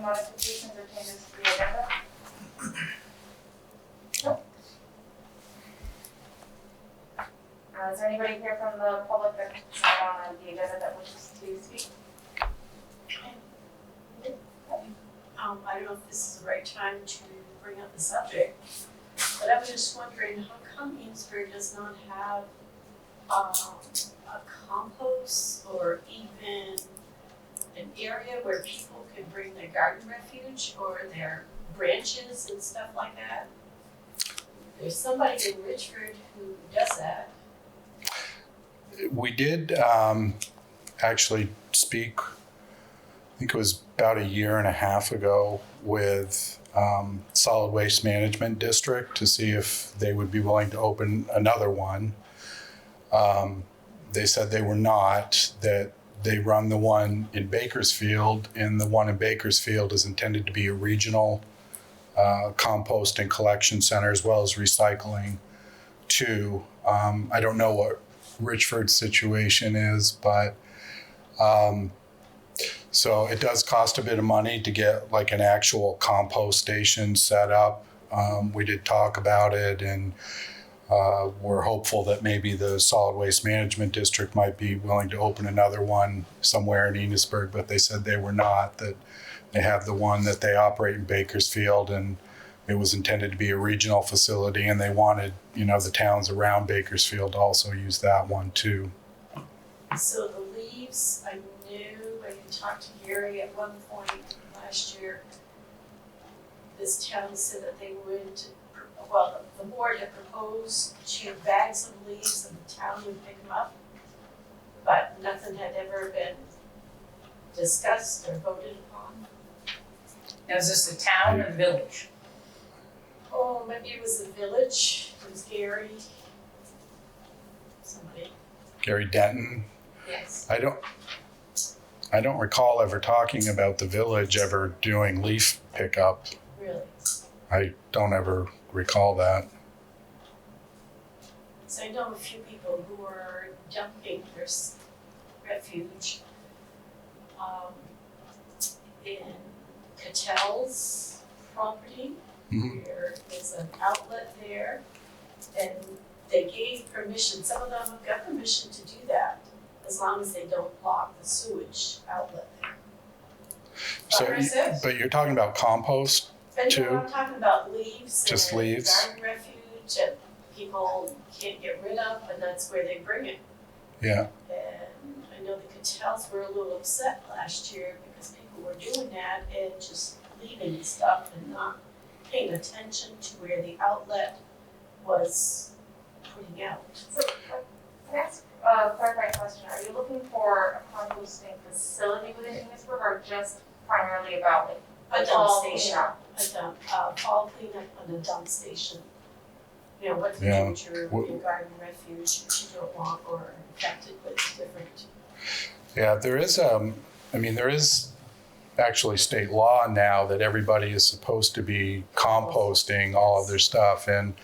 modifications or changes to the agenda? Nope. Is there anybody here from the public that's not on the agenda that wishes to speak? I don't know if this is the right time to bring up the subject, but I was just wondering how come Enosburg does not have a compost or even an area where people can bring their garden refuge or their branches and stuff like that? There's somebody in Richford who does that. We did actually speak, I think it was about a year and a half ago, with Solid Waste Management District to see if they would be willing to open another one. They said they were not, that they run the one in Bakersfield, and the one in Bakersfield is intended to be a regional compost and collection center as well as recycling too. I don't know what Richford's situation is, but so it does cost a bit of money to get like an actual compost station set up. We did talk about it, and we're hopeful that maybe the Solid Waste Management District might be willing to open another one somewhere in Enosburg, but they said they were not, that they have the one that they operate in Bakersfield, and it was intended to be a regional facility, and they wanted, the towns around Bakersfield to also use that one too. So the leaves, I talked to Gary at one point last year. This town said that they would, the board had proposed to bag some leaves and the town would pick them up, but nothing had ever been discussed or voted upon. Now, is this the town or the village? Oh, maybe it was the village, it was Gary, somebody. Gary Denton. Yes. I don't recall ever talking about the village ever doing leaf pickup. Really? I don't ever recall that. So I know a few people who are dumping their refuge in Catel's property. Mm-hmm. There is an outlet there, and they gave permission, some of them have got permission to do that, as long as they don't block the sewage outlet there. But you're talking about compost And too? I'm talking about leaves Just and leaves? garden refuge that people can't get rid of, and that's where they bring it. Yeah. And I know the Catels were a little upset last year because people were doing that and just leaving stuff and not paying attention to where the outlet was putting out. So, can I ask a clarifying question? Are you looking for a composting facility within Enosburg, or just primarily about A dump all station, cleanup? all cleanup on a dump station. What to do with your garden refuge that you don't want or are infected with different. Yeah, there is actually state law now that everybody is supposed to be composting all of their stuff, and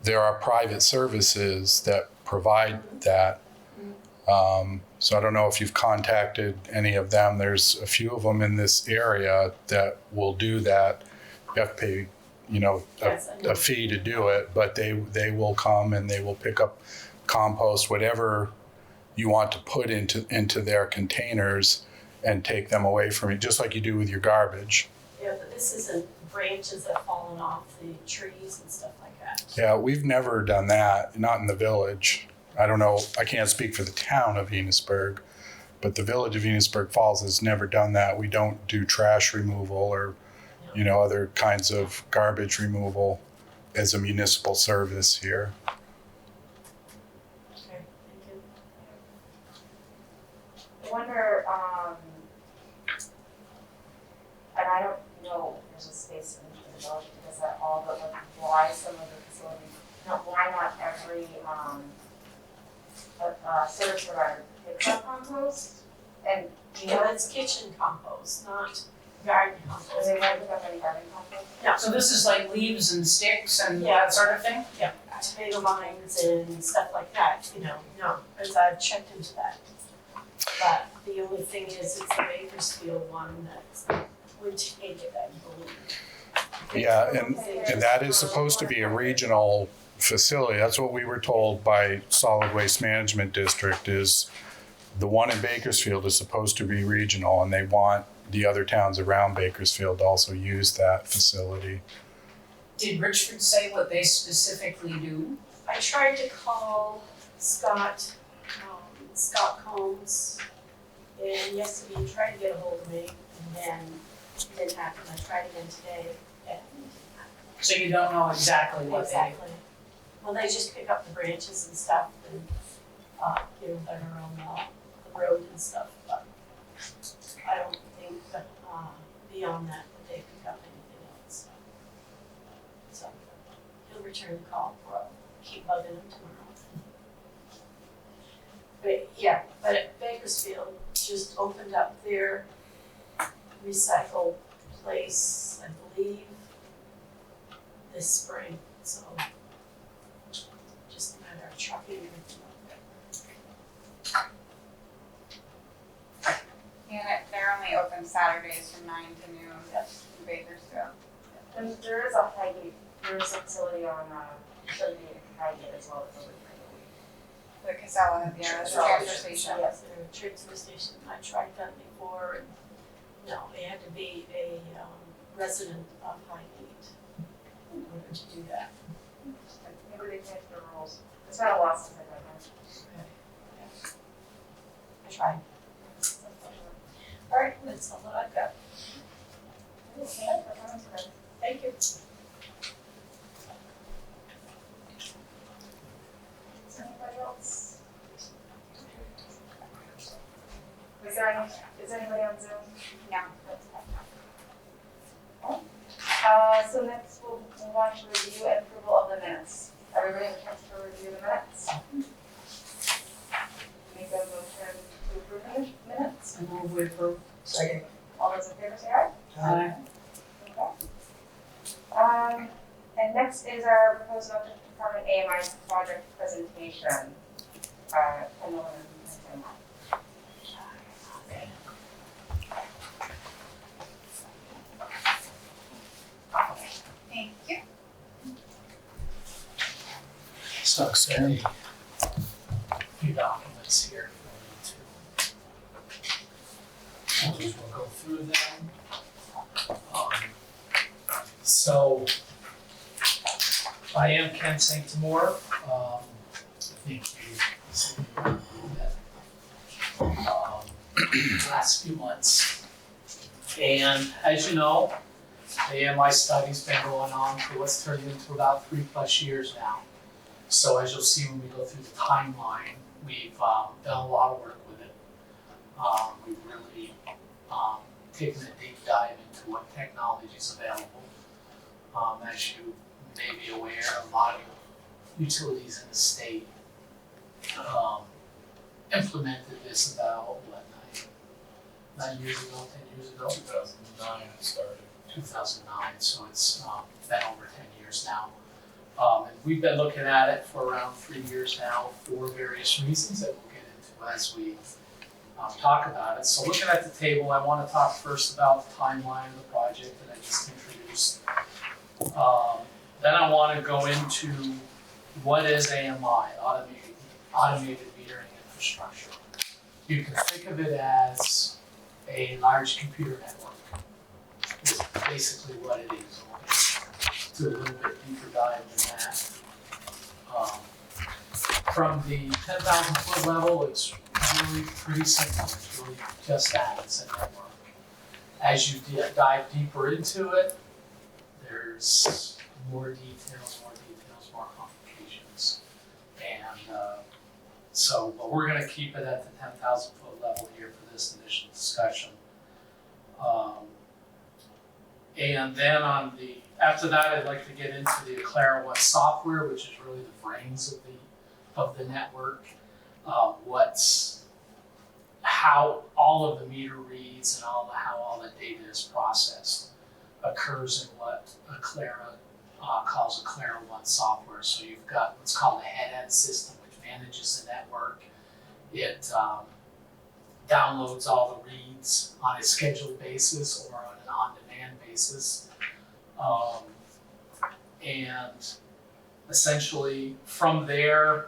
there are private services that provide that. So I don't know if you've contacted any of them. There's a few of them in this area that will do that. You have to pay, a fee to do it, but they will come and they will pick up compost, whatever you want to put into their containers, and take them away from you, just like you do with your garbage. Yeah, but this isn't branches that have fallen off the trees and stuff like that. Yeah, we've never done that, not in the village. I don't know, I can't speak for the town of Enosburg, but the village of Enosburg Falls has never done that. We don't do trash removal or, other kinds of garbage removal as a municipal service here. Okay, thank you. I wonder, and I don't know if there's a space in the village because that all, but like why some of the facilities, why not every service provider picks up compost? And It's kitchen compost, not garden compost. do they want to pick up any garden compost? No. So this is like leaves and sticks and that sort of thing? Yeah, tomato vines and stuff like that, no, as I've checked into that. But The only thing is, it's the Bakersfield one that would take it, I believe. Yeah, and that is supposed to be a regional facility. That's what we were told by Solid Waste Management District, is the one in Bakersfield is supposed to be regional, and they want the other towns around Bakersfield to also use that facility. Did Richford say what they specifically do? I tried to call Scott Combs, and yesterday he tried to get a hold of me, and then it didn't happen. I tried again today, and it didn't happen. So you don't know exactly what they do? Exactly. Well, they just pick up the branches and stuff and, that are on the road and stuff, but I don't think that, beyond that they pick up anything else. So, he'll return the call, or I'll keep bugging him tomorrow. But yeah, but at Bakersfield just opened up their recycle place, I believe, this spring, so just a matter of trucking everything up there. Yeah, they're only open Saturdays from 9 to noon in Bakersfield. And there is a Highgate, there is a facility on, facility in Highgate as well, that's open for The Casella, yeah, the Casella. transfer station. Yes, they're a transfer station. I tried that before, and no, they had to be a resident of Highgate in order to do that. maybe they changed the rules. It's been a while since I've done that. I tried. All right, that's all that I've got. Okay, that sounds good. Thank you. Is there anybody else? Is there anybody on Zoom? No. So next we'll move on to review and approval of the minutes. Everybody have a chance to review the minutes? Make a motion to approve the minutes. I move we approve. Second. All those in favor say aye. Aye. Okay. And next is our proposed electric department AMI project presentation. Kendall and Tim. Thank you. So a few documents here for you to, we'll go through them. So I am Ken St. Tamor. I think you met last few months. And as you know, the AMI study's been going on for what's turned into about 3+ years now. So as you'll see when we go through the timeline, we've done a lot of work with it. We've really taken a deep dive into what technology is available. As you may be aware, a lot of utilities in the state implemented this about, 9 years ago, 10 years ago? 2009 it started. 2009, so it's been over 10 years now. And we've been looking at it for around 3 years now for various reasons that we'll get into as we talk about it. So looking at the table, I want to talk first about the timeline of the project that I just introduced. Then I want to go into what is AMI, automated metering infrastructure. You can think of it as a large computer network. Is basically what it is. Do a little bit deeper dive than that. From the 10,000 foot level, it's really pretty simple. It's really just that, it's a network. As you dive deeper into it, there's more details, more complications. And but we're gonna keep it at the 10,000 foot level here for this initial discussion. And then after that, I'd like to get into the Aclara One software, which is really the brains of the network. How all of the meter reads and how all the data is processed occurs in what Aclara calls Aclara One software. So you've got what's called a head-end system, which manages the network. It downloads all the reads on a scheduled basis or on an on-demand basis. And essentially from there,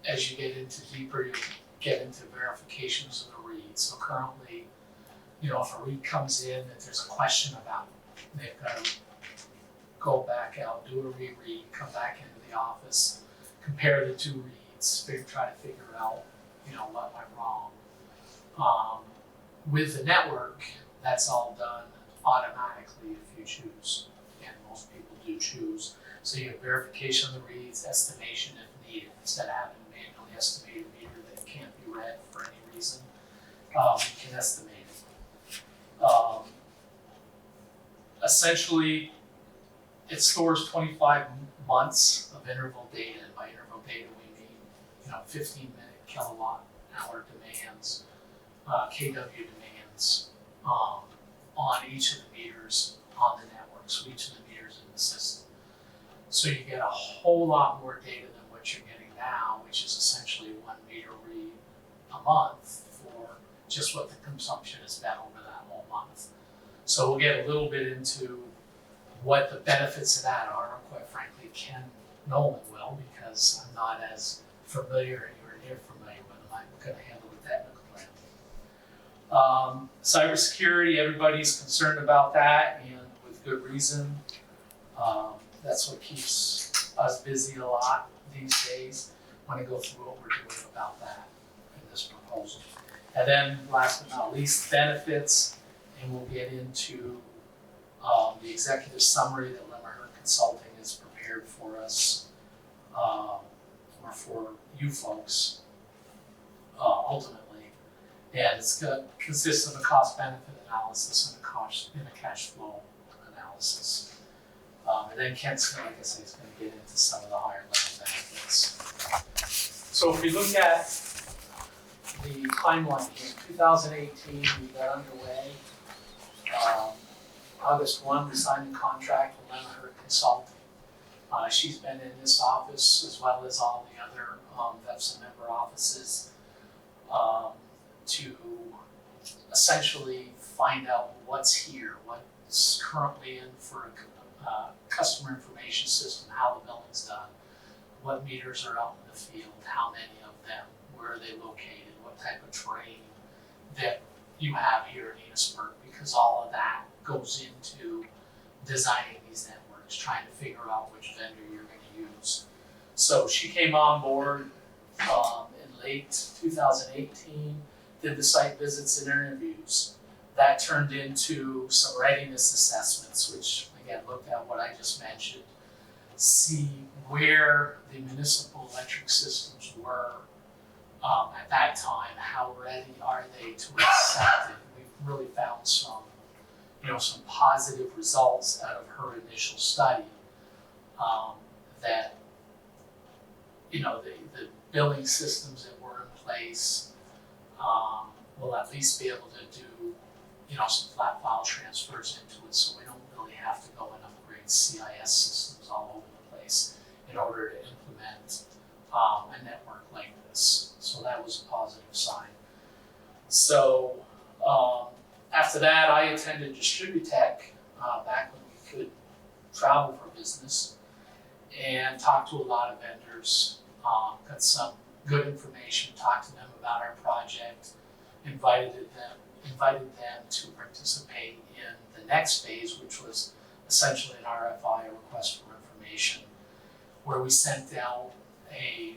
as you get into deeper, you get into verifications of the read. So currently, if a read comes in that there's a question about, they've got to go back out, do a reread, come back into the office, compare the two reads, try to figure out, what went wrong. With the network, that's all done automatically if you choose, and most people do choose. So you have verification of the reads, estimation if needed, instead of having to manually estimate a meter that can't be read for any reason. You can estimate it. Essentially, it stores 25 months of interval data, and by interval data we mean 15-minute kilowatt hour demands, kW demands on each of the meters on the network, so each of the meters in the system. So you get a whole lot more data than what you're getting now, which is essentially 1 meter read a month for just what the consumption has been over that whole month. So we'll get a little bit into what the benefits of that are. Quite frankly, Ken Nolan will, because I'm not as familiar, anywhere near familiar with them. I'm going to handle the technical end. Cybersecurity, everybody's concerned about that, and with good reason. That's what keeps us busy a lot these days. I want to go through what we're doing about that in this proposal. And then last but not least, benefits, and we'll get into the executive summary that Lemmerher Consulting has prepared for us, or for you folks, ultimately. And it's consists of a cost-benefit analysis and a cash flow analysis. And then Kent's, like I say, is going to get into some of the higher level benefits. So if we look at the timeline here, 2018, we got underway. August 1, we signed the contract with Lemmerher Consulting. She's been in this office as well as all the other VEPSA member offices to essentially find out what's here, what's currently in for a customer information system, how the billing's done, what meters are out in the field, how many of them, where are they located, what type of training that you have here in Enosburg, because all of that goes into designing these networks, trying to figure out which vendor you're going to use. So she came on board in late 2018, did the site visits and interviews. That turned into some readiness assessments, which again looked at what I just mentioned, see where the municipal electric systems were at that time, how ready are they to accept it. We've really found some positive results out of her initial study, that the billing systems that were in place will at least be able to do some flat file transfers into it, so we don't really have to go and upgrade CIS systems all over the place in order to implement a network like this. So that was a positive sign. So after that, I attended Distributech back when we could travel for business, and talked to a lot of vendors, got some good information, talked to them about our project, invited them to participate in the next phase, which was essentially an RFI, a request for information, where we sent out a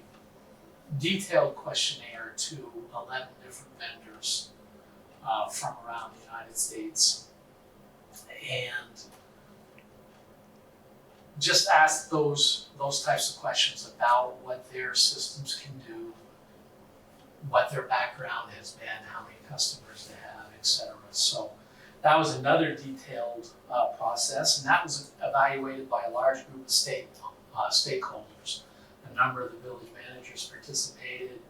detailed questionnaire to 11 different vendors from around the United States, and just asked those types of questions about what their systems can do, what their background has been, how many customers they have, etc. So that was another detailed process, and that was evaluated by a large group of stakeholders. A number of the village managers participated.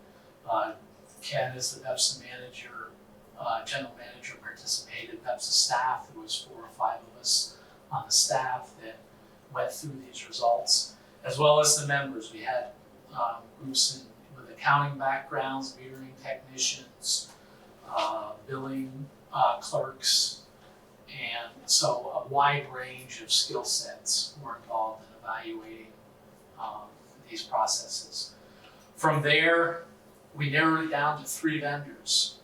Ken, as the VEPSA manager, general manager, participated. VEPSA staff, there was 4 or 5 of us on the staff that went through these results, as well as the members. We had groups with accounting backgrounds, metering technicians, billing clerks, and so a wide range of skill sets were involved in evaluating these processes. From there, we narrowed it down to 3 vendors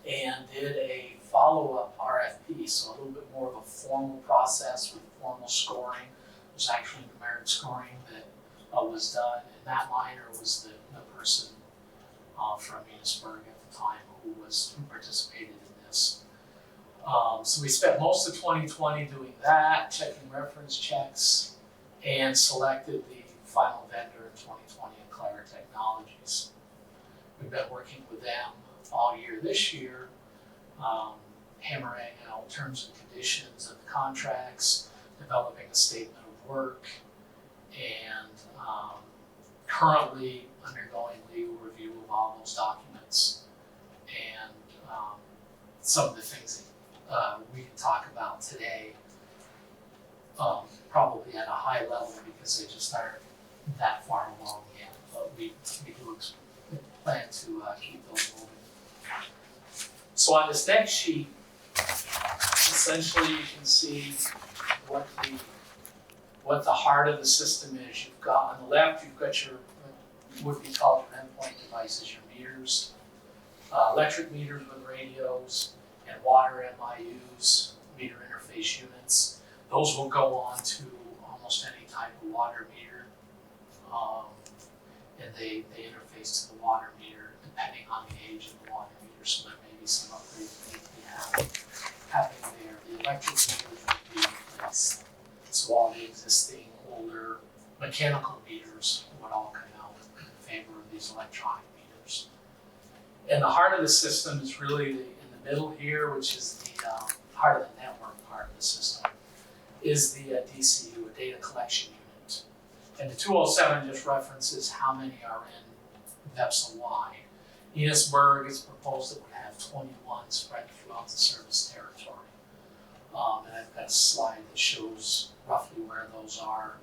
and did a follow-up RFP, so a little bit more of a formal process with formal scoring. There's actually numeric scoring that was done, and Matt Miner was the person from Enosburg at the time who participated in this. So we spent most of 2020 doing that, checking reference checks, and selected the final vendor in 2020, Eclair Technologies. We've been working with them all year this year, hammering out terms and conditions of the contracts, developing a statement of work, and currently undergoing legal review of all those documents. And some of the things that we can talk about today, probably at a high level because they just aren't that far along yet, but we do plan to keep those moving. So on this next sheet, essentially you can see what the heart of the system is. You've got on the left, you've got your would be called your endpoint devices, your meters, electric meters with radios, and water MIUs, meter interface units. Those will go on to almost any type of water meter, and they interface to the water meter depending on the age of the water meter. So there may be some upgrades that need to be happening there. The electric meters would be replaced. So all the existing older mechanical meters would all come out in favor of these electronic meters. And the heart of the system is really in the middle here, which is the heart of the network part of the system, is the DCU, a data collection unit. And the 207 just references how many are in VEPSA-wide. Enosburg is proposed that would have 21 spread throughout the service territory. And I've got a slide that shows roughly where those are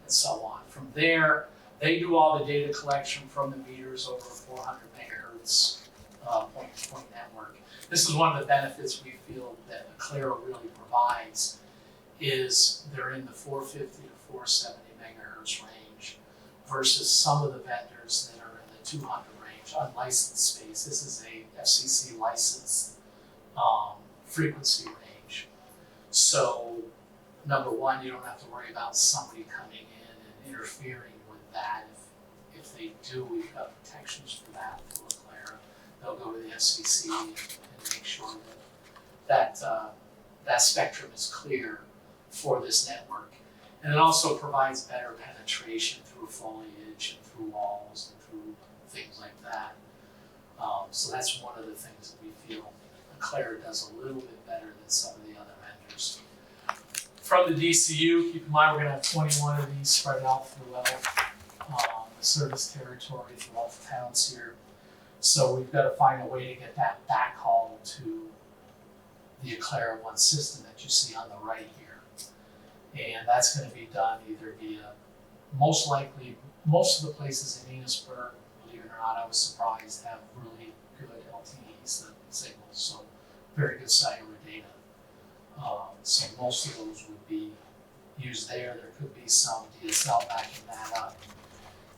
and so on. From there, they do all the data collection from the meters over a 400 megahertz point-to-point network. This is one of the benefits we feel that Eclair really provides is they're in the 450 to 470 megahertz range versus some of the vendors that are in the 200 range, unlicensed space. This is a FCC licensed frequency range. So number one, you don't have to worry about somebody coming in and interfering with that. If they do, we've got protections for that through Eclair. They'll go to the FCC and make sure that that spectrum is clear for this network. And it also provides better penetration through foliage and through walls and through things like that. So that's one of the things that we feel Eclair does a little bit better than some of the other vendors. From the DCU, keep in mind we're going to have 21 of these spread out throughout the service territory, throughout the towns here. So we've got to find a way to get that backhaul to the Eclair One system that you see on the right here. And that's going to be done either via, most likely, most of the places in Enosburg, believe it or not, I was surprised, have really good LTE signals, so very good cellular data. So most of those would be used there. There could be some DSL backing that up,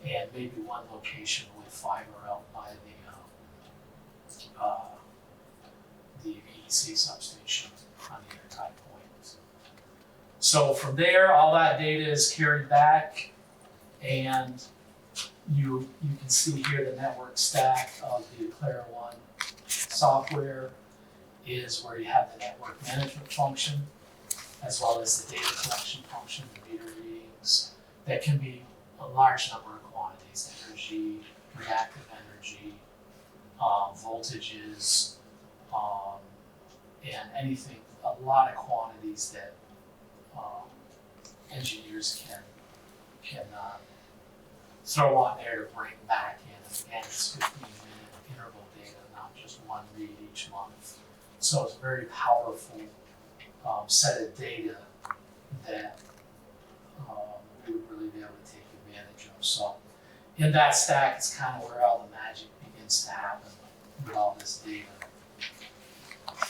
and maybe one location with fiber out by the EDC substation on the intertie point. So from there, all that data is carried back, and you can see here the network stack of the Eclair One software is where you have the network management function, as well as the data collection function, the meter readings. That can be a large number of quantities: energy, reactive energy, voltages, and anything, a lot of quantities that engineers can throw on there to bring back in. Again, it's 15-minute interval data, not just one read each month. So it's a very powerful set of data that we would really be able to take advantage of. So in that stack, it's kind of where all the magic begins to happen. with all this data.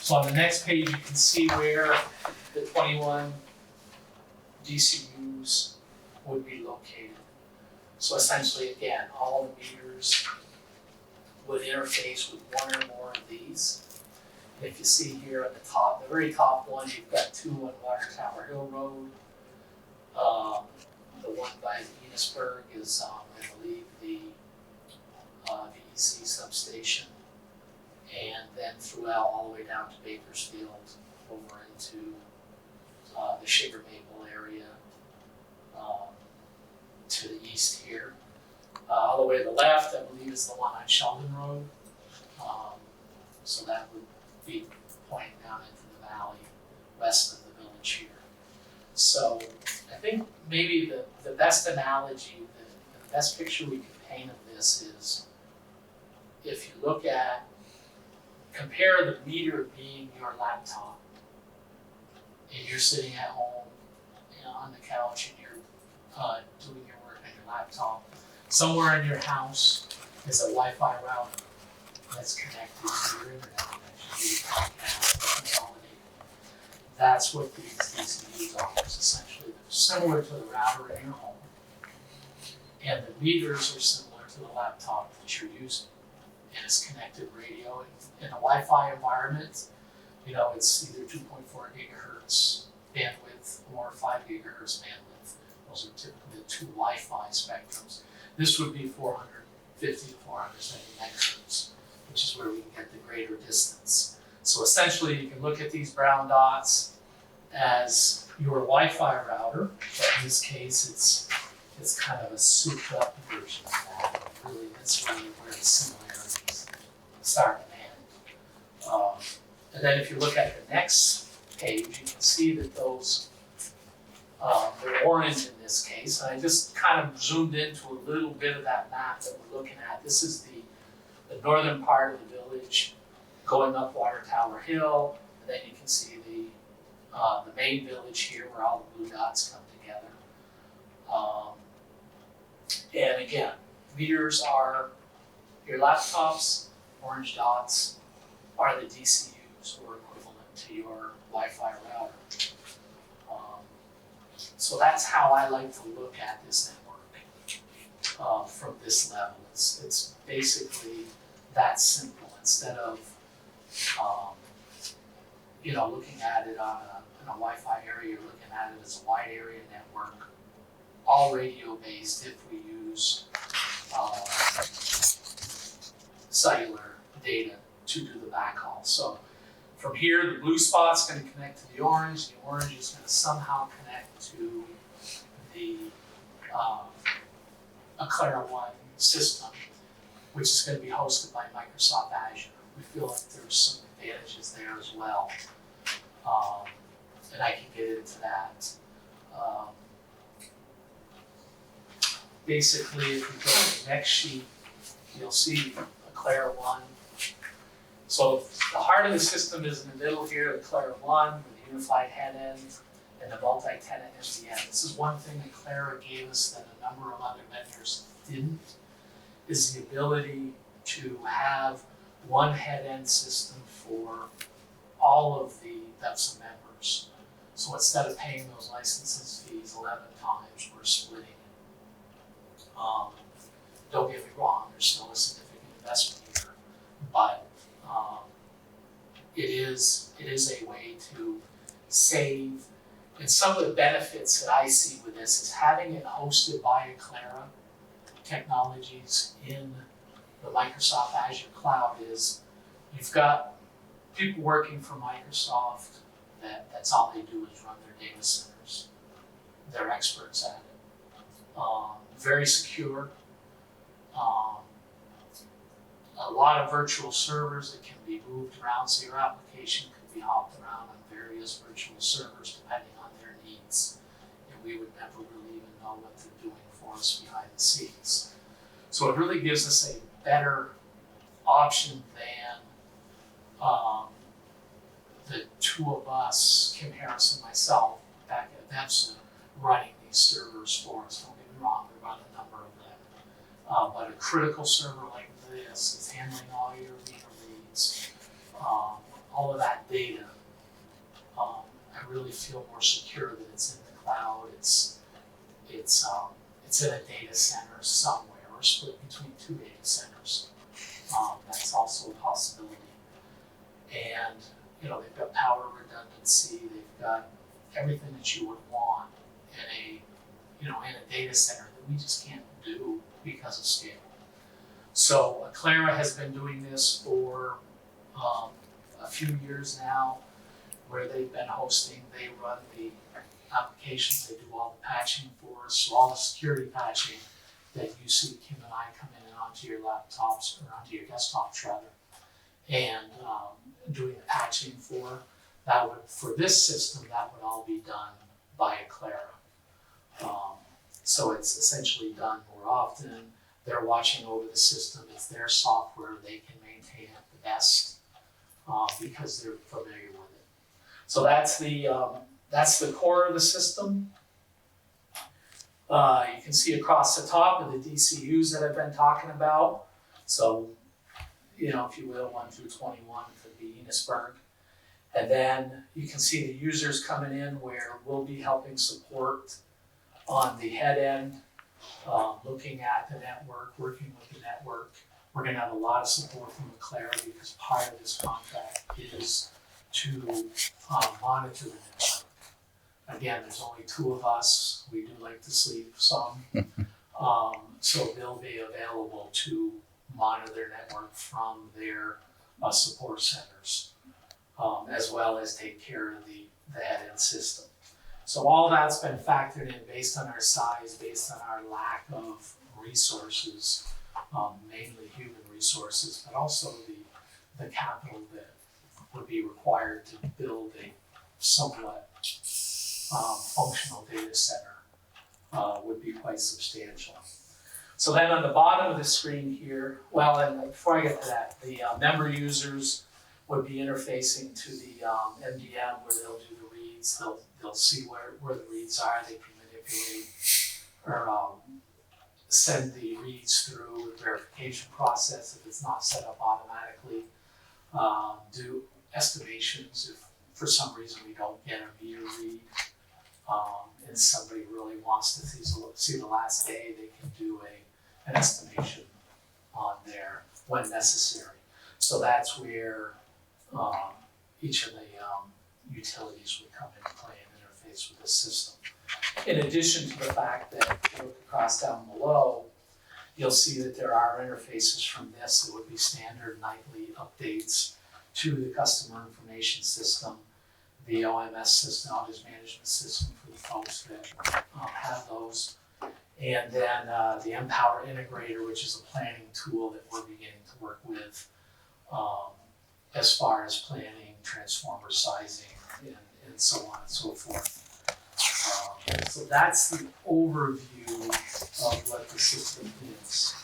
So on the next page, you can see where the 21 DCUs would be located. So essentially, again, all the meters would interface with one or more of these. If you see here at the top, the very top one, you've got 2 on Water Tower Hill Road. The one by Enosburg is, I believe, the VEC substation. And then throughout all the way down to Bakersfield, over into the Sugar Maple area, to the east here. All the way to the left, I believe, is the one on Sheldon Road. So that would be pointing down into the valley west of the village here. So I think maybe the best analogy, the best picture we could paint of this is if you look at, compare the meter being your laptop, and you're sitting at home, you know, on the couch and you're doing your work on your laptop. Somewhere in your house is a Wi-Fi router that's connected to your internet connection, consolidated. That's what these DCUs are. It's essentially, they're similar to the router in your home, and the meters are similar to the laptop that you're using. And it's connected radio in a Wi-Fi environment. You know, it's either 2.4 gigahertz bandwidth or 5 gigahertz bandwidth. Those are typically the 2 Wi-Fi spectrums. This would be 450 to 470 megahertz, which is where we can get the greater distance. So essentially, you can look at these brown dots as your Wi-Fi router, but in this case, it's kind of a souped-up version of that. Really, that's really where the similarities start and end. And then if you look at the next page, you can see that those, they're orange in this case. And I just kind of zoomed into a little bit of that map that we're looking at. This is the northern part of the village going up Water Tower Hill. And then you can see the main village here where all the blue dots come together. And again, meters are your laptops, orange dots are the DCUs, or equivalent to your Wi-Fi router. So that's how I like to look at this network from this level. It's basically that simple. Instead of looking at it in a Wi-Fi area, you're looking at it as a wide area network, all radio based if we use cellular data to do the backhaul. So from here, the blue spot's going to connect to the orange is going to somehow connect to the Aclara One system, which is going to be hosted by Microsoft Azure. We feel like there's some advantages there as well. And I can get into that. Basically, if we go to the next sheet, you'll see Aclara One. So the heart of the system is in the middle here, Aclara One, with the unified head end and the multi-tenant MDM. This is one thing that Aclara gave us that a number of other vendors didn't, is the ability to have one head end system for all of the Depts members. So instead of paying those licenses fees 11 times, we're splitting it. Don't get me wrong, there's still a significant investment here, but it is a way to save. And some of the benefits that I see with this is having it hosted by Aclara Technologies in the Microsoft Azure cloud is you've got people working for Microsoft that's all they do is run their data centers. They're experts at it. Very secure. A lot of virtual servers that can be moved around, so your application could be hopped around on various virtual servers depending on their needs. And we would never really even know what they're doing for us behind the scenes. So it really gives us a better option than the two of us, Kim Harris and myself, back at Vepsa, running these servers for us. Don't get me wrong, we run a number of them. But a critical server like this is handling all your meter all of that data, I really feel more secure that it's in the cloud, it's in a data center somewhere, or split between two data centers. That's also a possibility. And, you know, they've got power redundancy, they've got everything that you would want in a data center that we just can't do because of scale. So Aclara has been doing this for a few years now, where they've been hosting, they run the applications, they do all the patching for us, so all the security patching that you see Kim and I come in and onto your laptops, or onto your desktops rather, and doing the patching for this system, that would all be done by Aclara. So it's essentially done more often. They're watching over the system, it's their software, they can maintain it the best because they're familiar with it. So that's the core of the system. You can see across the top of the DCUs that I've been talking about. So, you know, if you will, 1 through 21 could be Enosburg. And then you can see the users coming in where we'll be helping support on the head end, looking at the network, working with the network. We're gonna have a lot of support from Aclara because part of this contract is to monitor the network. Again, there's only 2 of us. We do like to sleep some. So they'll be available to monitor their network from their support centers, as well as take care of the head-end system. So all that's been factored in based on our size, based on our lack of resources, mainly human resources, but also the capital that would be required to build a somewhat functional data center would be quite substantial. So then on the bottom of the screen here, well, and before I get to that, the member users would be interfacing to the MDM where they'll do the reads. They'll see where the reads are. They can manipulate or send the reads through the verification process if it's not set up automatically. Do estimations if for some reason we don't get a meter read, and somebody really wants to see the last day, they can do an estimation on there when necessary. So that's where each of the utilities would come into play and interface with the system. In addition to the fact that if you look across down below, you'll see that there are interfaces from this that would be standard nightly updates to the customer information system, the OMS system, outage management system for the folks that have those. And then the Mpower integrator, which is a planning tool that we're beginning to work with as far as planning, transformer sizing, and so on and so forth. So that's the overview of what the system is.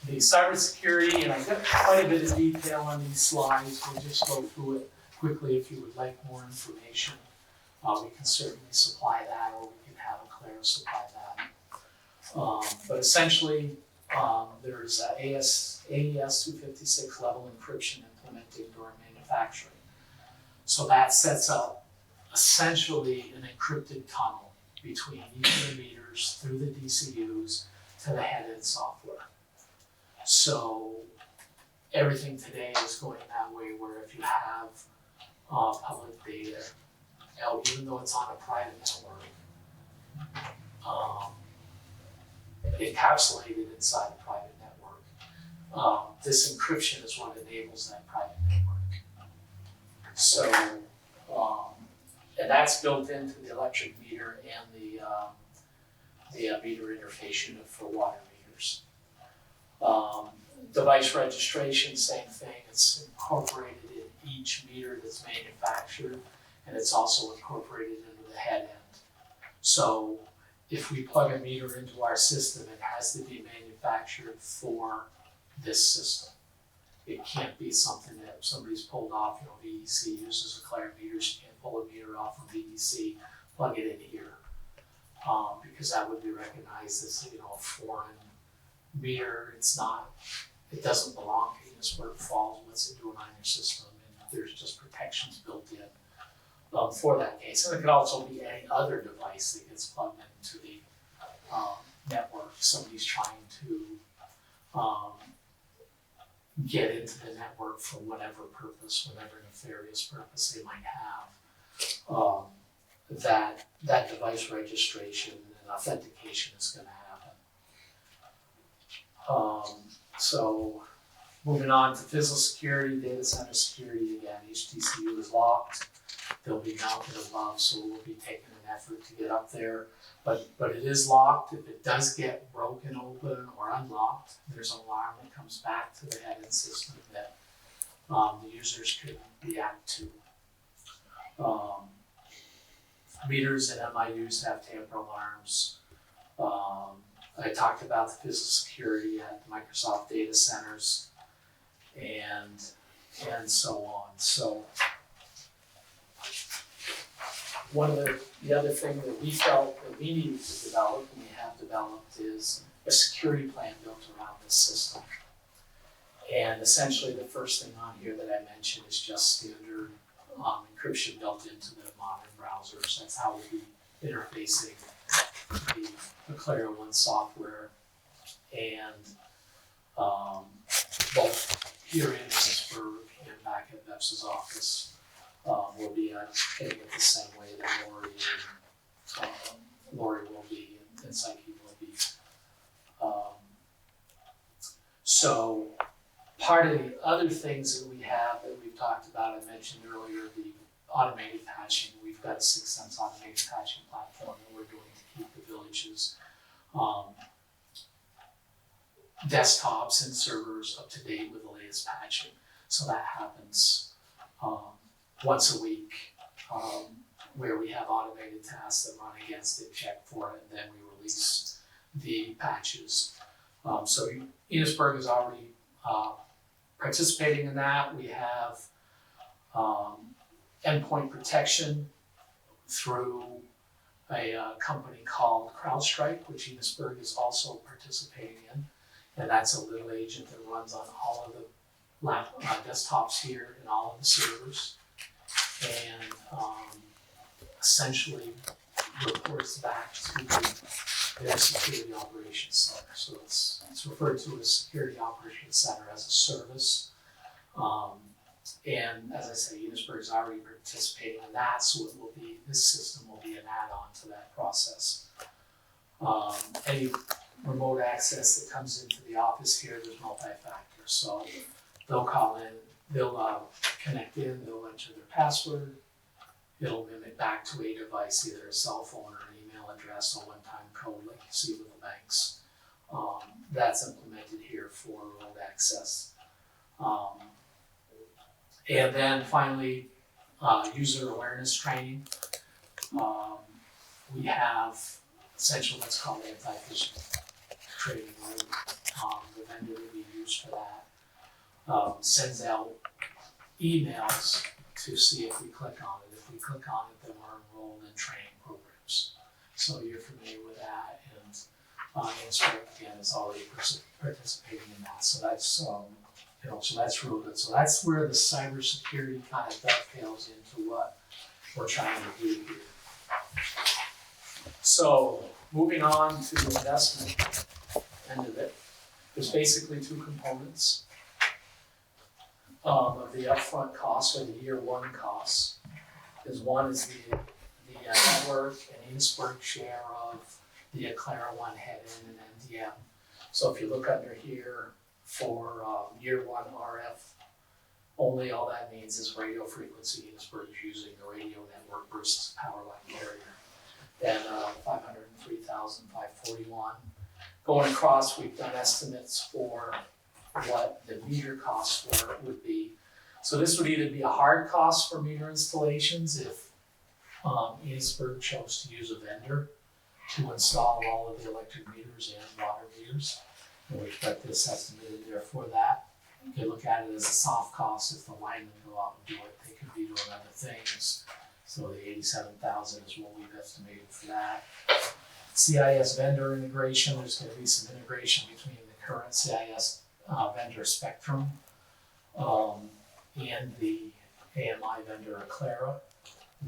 The cybersecurity, and I've got quite a bit of detail on these slides. We'll just go through it quickly. If you would like more information, we can certainly supply that, or we can have Aclara supply that. But essentially, there's AES 256 level encryption implemented during manufacturing. So that sets up essentially an encrypted tunnel between each of the meters through the DCUs to the head-end software. So everything today is going that way, where if you have public data, even though it's on a private network, encapsulated inside a private network, this encryption is what enables that private network. So, and that's built into the electric meter and the meter interface unit for water meters. Device registration, same thing, it's incorporated in each meter that's manufactured, and it's also incorporated into the head end. So if we plug a meter into our system, it has to be manufactured for this system. It can't be something that somebody's pulled off, VEC uses Aclara meters, you can't pull a meter off of VEC, plug it in here. Because that would be recognized as, a foreign meter. It doesn't belong to Enosburg Falls, what's it doing on your system, and there's just protections built in for that case. And it could also be any other device that gets plugged into the network. Somebody's trying to get into the network for whatever purpose, whatever nefarious purpose they might have. That device registration and authentication is going to happen. So moving on to physical security, data center security, again, HTCU is locked. They'll be mounted above, so we'll be taking an effort to get up there. But it is locked. If it does get broken open or unlocked, there's an alarm that comes back to the head-end system that the users could react to. Meters and MIUs have tamper alarms. I talked about the physical security at the Microsoft data centers and so on. So one of the other thing that we felt that we needed to develop, and we have developed, is a security plan built around this system. And essentially the first thing on here that I mentioned is just standard encryption built into the modern browsers. That's how we'll be interfacing the Clara One software and both here in Enosburg and back at Veps's office. Will be getting it the same way that Lori will be and Psyche will be. So part of the other things that we have that we've talked about, I mentioned earlier, the automated patching. We've got a 6 Sense automated patching platform that we're doing to keep the villages desktops and servers up to date with the latest patching. So that happens once a week, where we have automated tasks that run against it, check for it, and then we release the patches. So Enosburg is already participating in that. We have Endpoint Protection through a company called CrowdStrike, which Enosburg is also participating in. And that's a little agent that runs on all of the desktops here and all of the servers. And essentially reports back to their security operations center. So it's referred to as Security Operations Center as a service. And as I say, Enosburg is already participating in that, so this system will be an add-on to that process. Any remote access that comes into the office here, there's multi-factor. So they'll call in, they'll connect in, they'll enter their password. It'll mimic back to a device, either a cell phone or an email address, a one-time code like you see with the banks. That's implemented here for remote access. And then finally, user awareness training. We have essentially what's called anti-phishing training. The vendor that we use for that sends out emails to see if we click on it. If we click on it, then we're enrolled in training programs. So you're familiar with that, and Enosburg again is already participating in that. So that's so that's real good. So that's where the cybersecurity kind of dovetails into what we're trying to do here. So moving on to the investment end of it, there's basically two components of the upfront costs or the year one costs. One is the network and Enosburg share of the Clara One head-in and MDM. So if you look under here for year one RF, only all that means is radio frequency. Enosburg is using the radio network versus power line carrier. Then 503,541. Going across, we've done estimates for what the meter costs for it would be. So this would either be a hard cost for meter installations if Enosburg chose to use a vendor to install all of the electric meters and water meters. And we've got this estimated there for that. You can look at it as a soft cost if the linemen go out and do it. They could be doing other things. So the 87,000 is what we've estimated for that. CIS vendor integration, there's going to be some integration between the current CIS vendor spectrum and the AMI vendor Aclara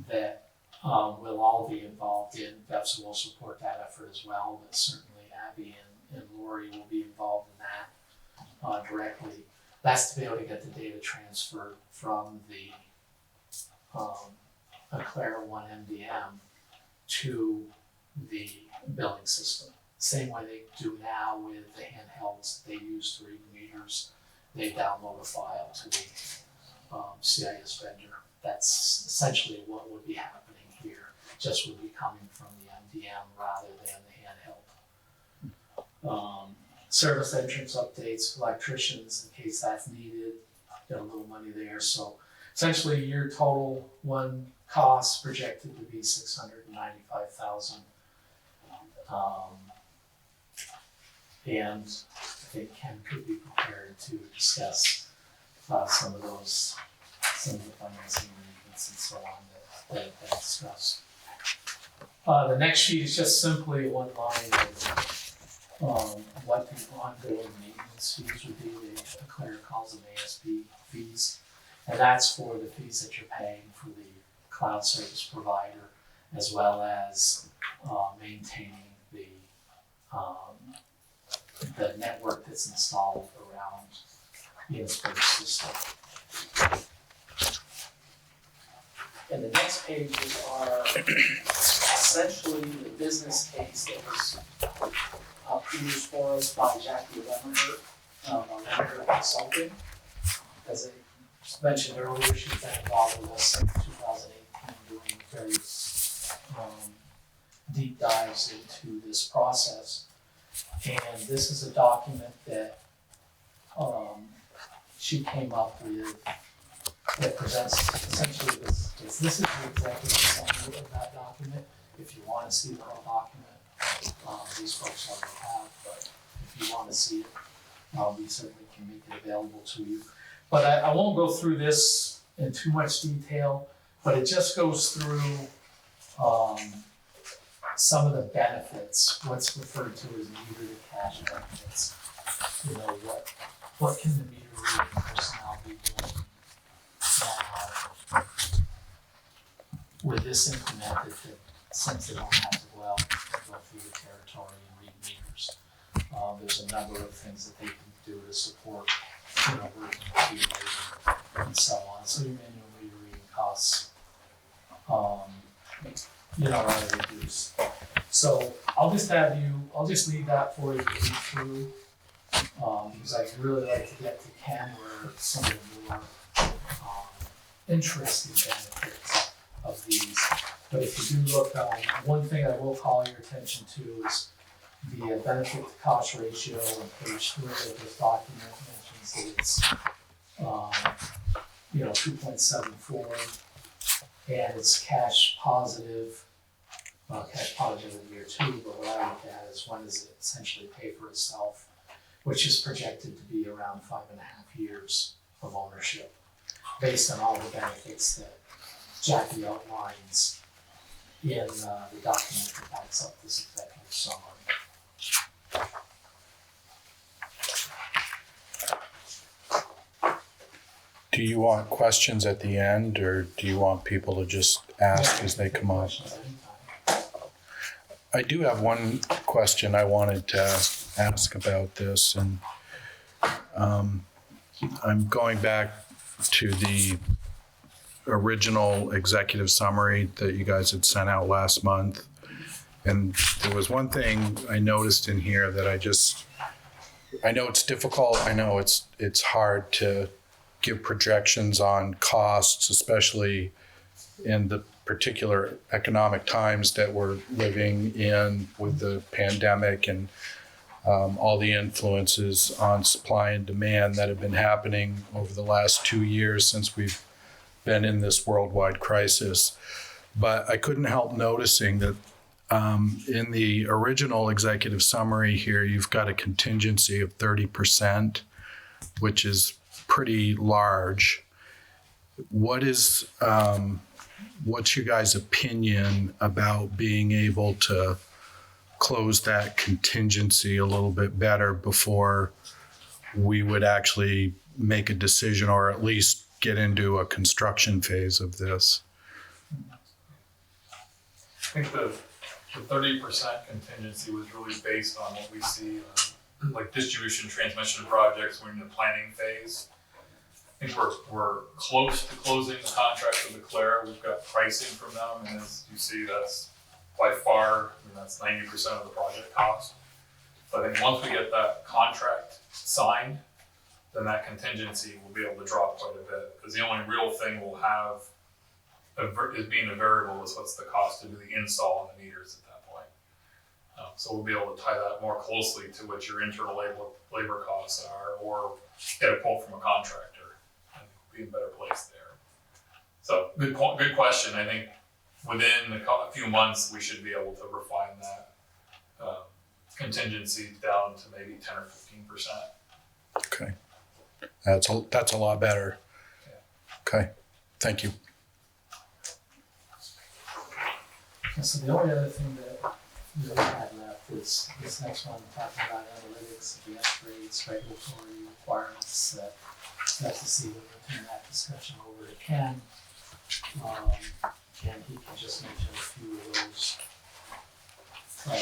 that will all be involved in. VEPSA will support that effort as well, but certainly Abby and Lori will be involved in that directly. That's to be able to get the data transferred from the Aclara 1 MDM to the billing system. Same way they do now with the handhelds they use to read the meters. They download a file to the CIS vendor. That's essentially what would be happening here, just would be coming from the MDM rather than the handheld. Service entrance updates, electricians in case that's needed, get a little money there. So essentially your total one cost projected to be $695,000. And I think Ken could be prepared to discuss some of the financing arrangements and so on that I discussed. The next sheet is just simply one line of what the ongoing maintenance fees would be. Claire calls them ASP fees. And that's for the fees that you're paying for the cloud service provider, as well as maintaining the network that's installed around the Enosburg system. And the next pages are essentially the business case that was produced for us by Jackie Lemonard, our Lemonard Consulting. As I mentioned earlier, she's been involved with us since 2018, doing various deep dives into this process. And this is a document that she came up with that presents essentially this is the executive summary of that document. If you want to see the whole document, these folks already have, but if you want to see it, we certainly can make it available to you. But I won't go through this in too much detail, but it just goes through some of the benefits, what's referred to as meter to cash benefits. You know, what can the meter reading personnel be doing now with this implemented, that since they don't have to go out and go through the territory and read meters. There's a number of things that they can do to support, working with meter reading and so on. So your manual meter reading costs, are reduced. So I'll just leave that for you to read through, because I'd really like to get to Ken where some of the more interesting benefits of these. But if you do look, one thing I will call your attention to is the benefit to cost ratio on page 3 of this document mentions that it's 2.74, and it's cash positive in year 2, but what I look at is when does it essentially pay for itself, which is projected to be around 5.5 years of ownership, based on all the benefits that Jackie outlines in the document that backs up this executive summary. Do you want questions at the end, or do you want people to just ask as they come up? I do have one question I wanted to ask about this, and I'm going back to the original executive summary that you guys had sent out last month. And there was one thing I noticed in here that I know it's difficult. I know it's hard to give projections on costs, especially in the particular economic times that we're living in with the pandemic and all the influences on supply and demand that have been happening over the last 2 years since we've been in this worldwide crisis. But I couldn't help noticing that in the original executive summary here, you've got a contingency of 30%, which is pretty large. What's your guys' opinion about being able to close that contingency a little bit better before we would actually make a decision or at least get into a construction phase of this. I think the 30% contingency was really based on what we see like distribution transmission projects. We're in the planning phase. I think we're close to closing the contract with Eclair. We've got pricing from them, and as you see, that's by far, that's 90% of the project cost. So I think once we get that contract signed, then that contingency will be able to drop quite a bit, because the only real thing we'll have is being a variable is what's the cost to do the install on the meters at that point. So we'll be able to tie that more closely to what your internal labor costs are, or get a quote from a contractor and be in a better place there. So good question. I think within a few months we should be able to refine that contingency down to maybe 10 or 15%. Okay. That's a lot better. Okay. Thank you. And so the only other thing that we had left is this next one, talking about analytics, advanced rates, regulatory requirements, that we have to see if we can turn that discussion over to Ken. And he can just mention a few of those,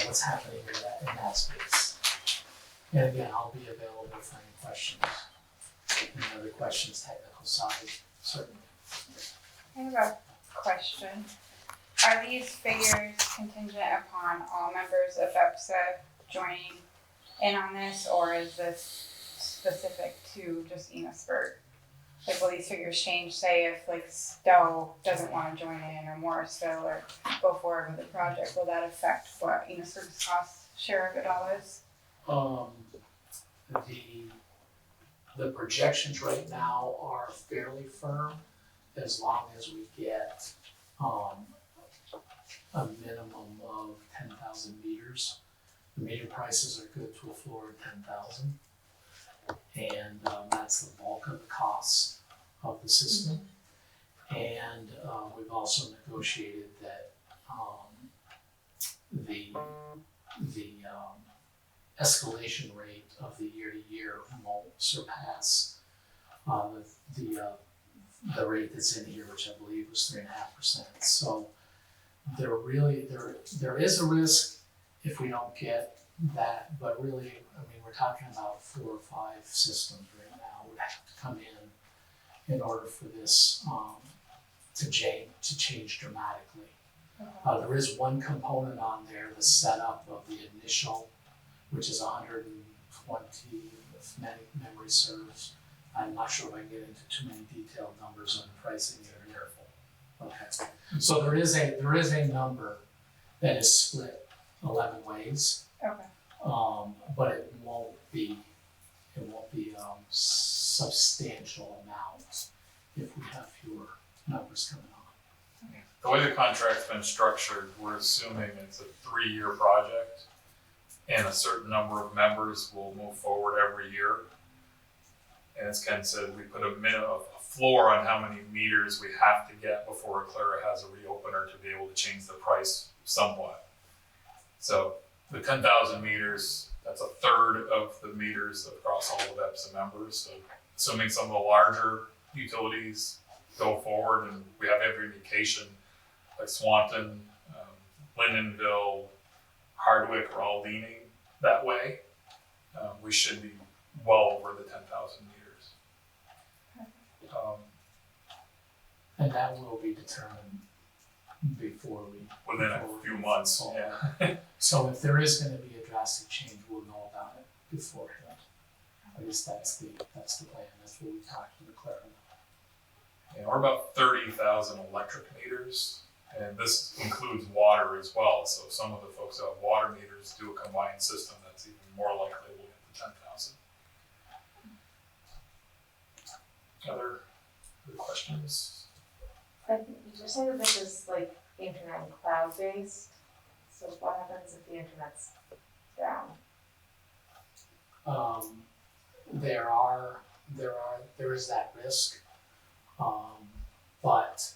what's happening in that space. And again, I'll be available for any questions. Any other questions, technical side, certainly. I have a question. Are these figures contingent upon all members of EPSA joining in on this, or is this specific to just Enosburg? Like, will these figures change, say, if like Stowe doesn't want to join in, or Morrisville, or go forward with the project? Will that affect what Enosburg's cost share of it all is? The projections right now are fairly firm, as long as we get a minimum of 10,000 meters. The meter prices are good to a floor of 10,000, and that's the bulk of the costs of the system. And we've also negotiated that the escalation rate of the year to year won't surpass the rate that's in here, which I believe was 3.5%. So there is a risk if we don't get that, but really, I mean, we're talking about 4 or 5 systems right now would have to come in order for this to change dramatically. There is one component on there, the setup of the initial, which is 120, if memory serves. I'm not sure if I can get into too many detailed numbers on pricing that are careful. Okay. So there is a number that is split 11 ways. Okay. But it won't be substantial amounts if we have fewer numbers coming on. The way the contract's been structured, we're assuming it's a 3-year project, and a certain number of members will move forward every year. And as Ken said, we put a floor on how many meters we have to get before Eclair has a reopener to be able to change the price somewhat. So the 10,000 meters, that's 1/3 of the meters across all of EPSA members. So assuming some of the larger utilities go forward, and we have every indication, like Swanton, Lindenville, Hardwick are all leaning that way, we should be well over the 10,000 meters. And that will be determined before we. Within a few months, yeah. So if there is going to be a drastic change, we'll know about it beforehand. At least that's the plan. That's what we talked to the clerk about. And we're about 30,000 electric meters, and this includes water as well. So some of the folks that have water meters do a combined system that's even more likely we'll get to 10,000. Other questions? Did you say that this is like internet and cloud based? So what happens if the internet's down? There is that risk, but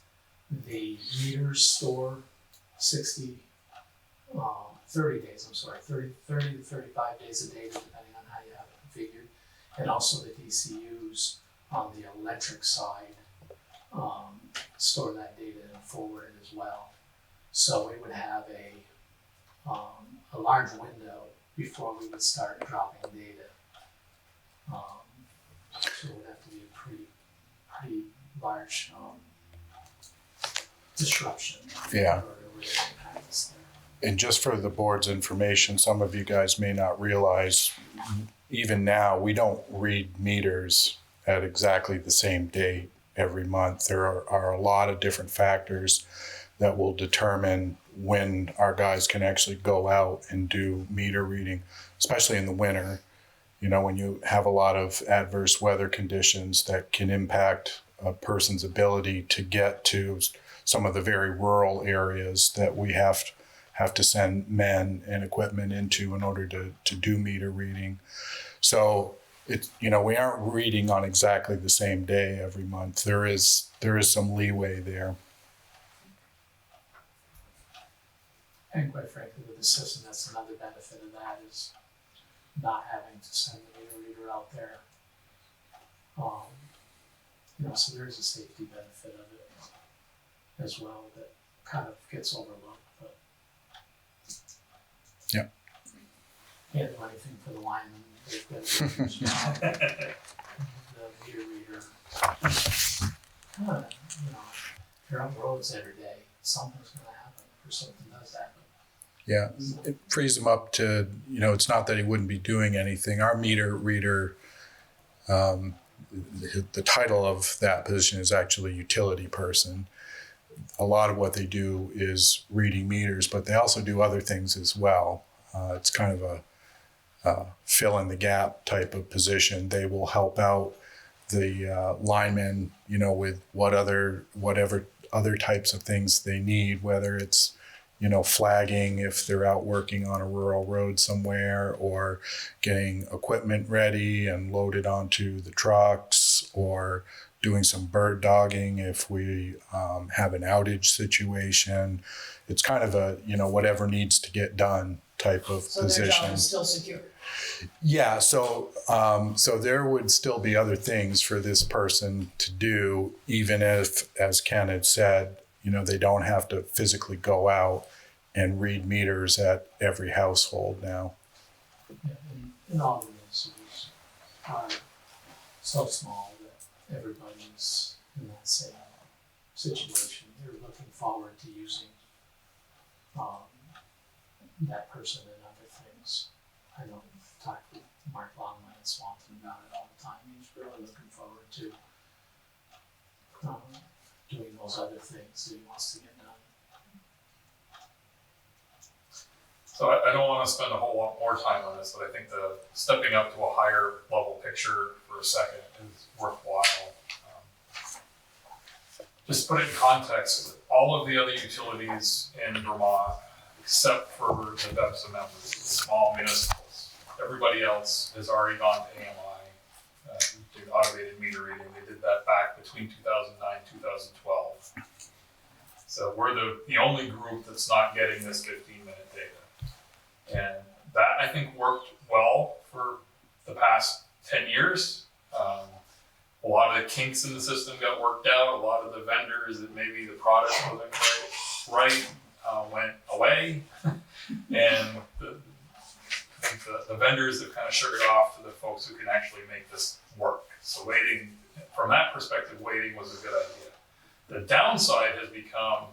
the meters store 30 days, 30 to 35 days of data, depending on how you have it configured. and also the DCUs on the electric side store that data and forward it as well. So we would have a large window before we would start dropping data. So it would have to be a pretty large disruption. Yeah. In order to really impact us there. And just for the board's information, some of you guys may not realize, even now, we don't read meters at exactly the same date every month. There are a lot of different factors that will determine when our guys can actually go out and do meter reading, especially in the winter. You know, when you have a lot of adverse weather conditions that can impact a person's ability to get to some of the very rural areas that we have to send men and equipment into in order to do meter reading. So it's, you know, we aren't reading on exactly the same day every month. There is some leeway there. And quite frankly, with the system, that's another benefit of that is not having to send the meter reader out there. You know, so there is a safety benefit of it as well that kind of gets overlooked, but. Yeah. Can't do anything for the linemen. They've got to do their job. The meter reader. You know, if you're on the roads every day, something's gonna happen, or something does happen. Yeah, it frees him up to, you know, it's not that he wouldn't be doing anything. Our meter reader, the title of that position is actually utility person. A lot of what they do is reading meters, but they also do other things as well. It's kind of a fill in the gap type of position. They will help out the linemen, you know, with whatever other types of things they need, whether it's, you know, flagging if they're out working on a rural road somewhere, or getting equipment ready and loaded onto the trucks, or doing some bird dogging if we have an outage situation. It's kind of a, you know, whatever needs to get done type of So position. their job is still secure. Yeah, so there would still be other things for this person to do, even if, as Ken had said, you know, they don't have to physically go out and read meters at every household now. Yeah, and all the municipalities are so small that everybody's in that same situation. They're looking forward to using that person and other things. I know I've talked with Mark Longman and Swanton about it all the time. He's really looking forward to doing those other things that he wants to get done. So I don't want to spend a whole lot more time on this, but I think the stepping up to a higher level picture for a second is worthwhile. Just put it in context, all of the other utilities in Vermont, except for the Dept amendments, the small municipals, everybody else has already gone to AMI, did automated meter reading. They did that back between 2009 and 2012. So we're the only group that's not getting this 15-minute data. And that, I think, worked well for the past 10 years. A lot of the kinks in the system got worked out. A lot of the vendors that maybe the product wasn't right went away. And I think the vendors have kind of shook it off to the folks who can actually make this work. So waiting, from that perspective, waiting was a good idea. The downside has become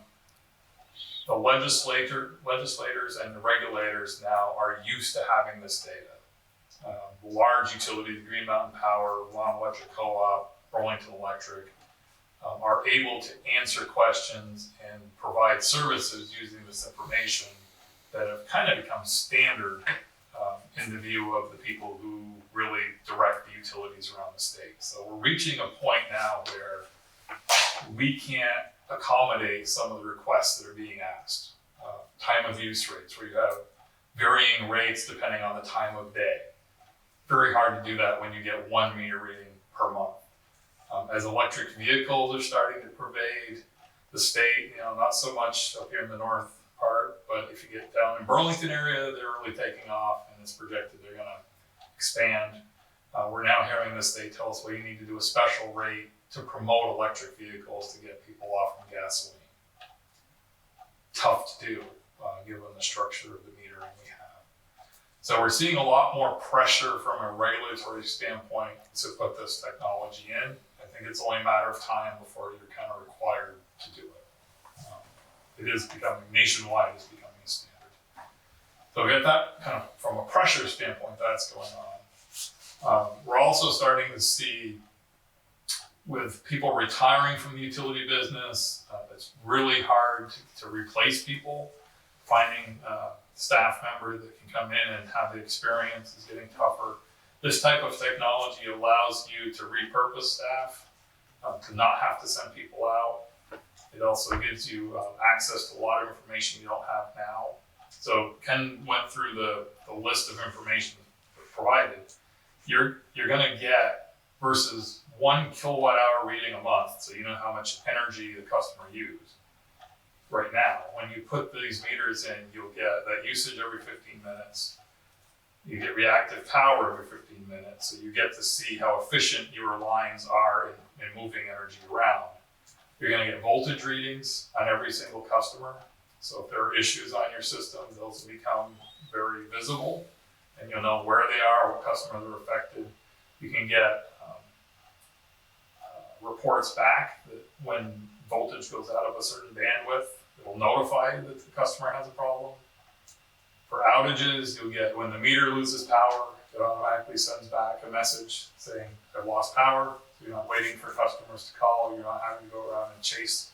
the legislators and the regulators now are used to having this data. Large utilities, Green Mountain Power, Vermont Electric Co-op, Burlington Electric, are able to answer questions and provide services using this information that have kind of become standard in the view of the people who really direct the utilities around the state. So we're reaching a point now where we can't accommodate some of the requests that are being asked. Time of use rates, where you have varying rates depending on the time of day. Very hard to do that when you get one meter reading per month. As electric vehicles are starting to pervade the state, you know, not so much up here in the north part, but if you get down in Burlington area, they're really taking off, and it's projected they're gonna expand. We're now hearing the state tell us, well, you need to do a special rate to promote electric vehicles to get people off from gasoline. Tough to do, given the structure of the metering we have. So we're seeing a lot more pressure from a regulatory standpoint to put this technology in. I think it's only a matter of time before you're kind of required to do it. It is becoming, nationwide is becoming a standard. So we got that kind of, from a pressure standpoint, that's going on. We're also starting to see, with people retiring from the utility business, it's really hard to replace people. Finding a staff member that can come in and have the experience is getting tougher. This type of technology allows you to repurpose staff, to not have to send people out. It also gives you access to a lot of information you don't have now. So Ken went through the list of information provided. You're gonna get versus 1 kilowatt hour reading a month, so you know how much energy the customer used. Right now, when you put these meters in, you'll get that usage every 15 minutes. You get reactive power every 15 minutes, so you get to see how efficient your lines are in moving energy around. You're gonna get voltage readings on every single customer. So if there are issues on your system, those will become very visible, and you'll know where they are, what customers are affected. You can get reports back that when voltage goes out of a certain bandwidth, it will notify you that the customer has a problem. For outages, you'll get, when the meter loses power, it automatically sends back a message saying, I've lost power. So you're not waiting for customers to call, you're not having to go around and chase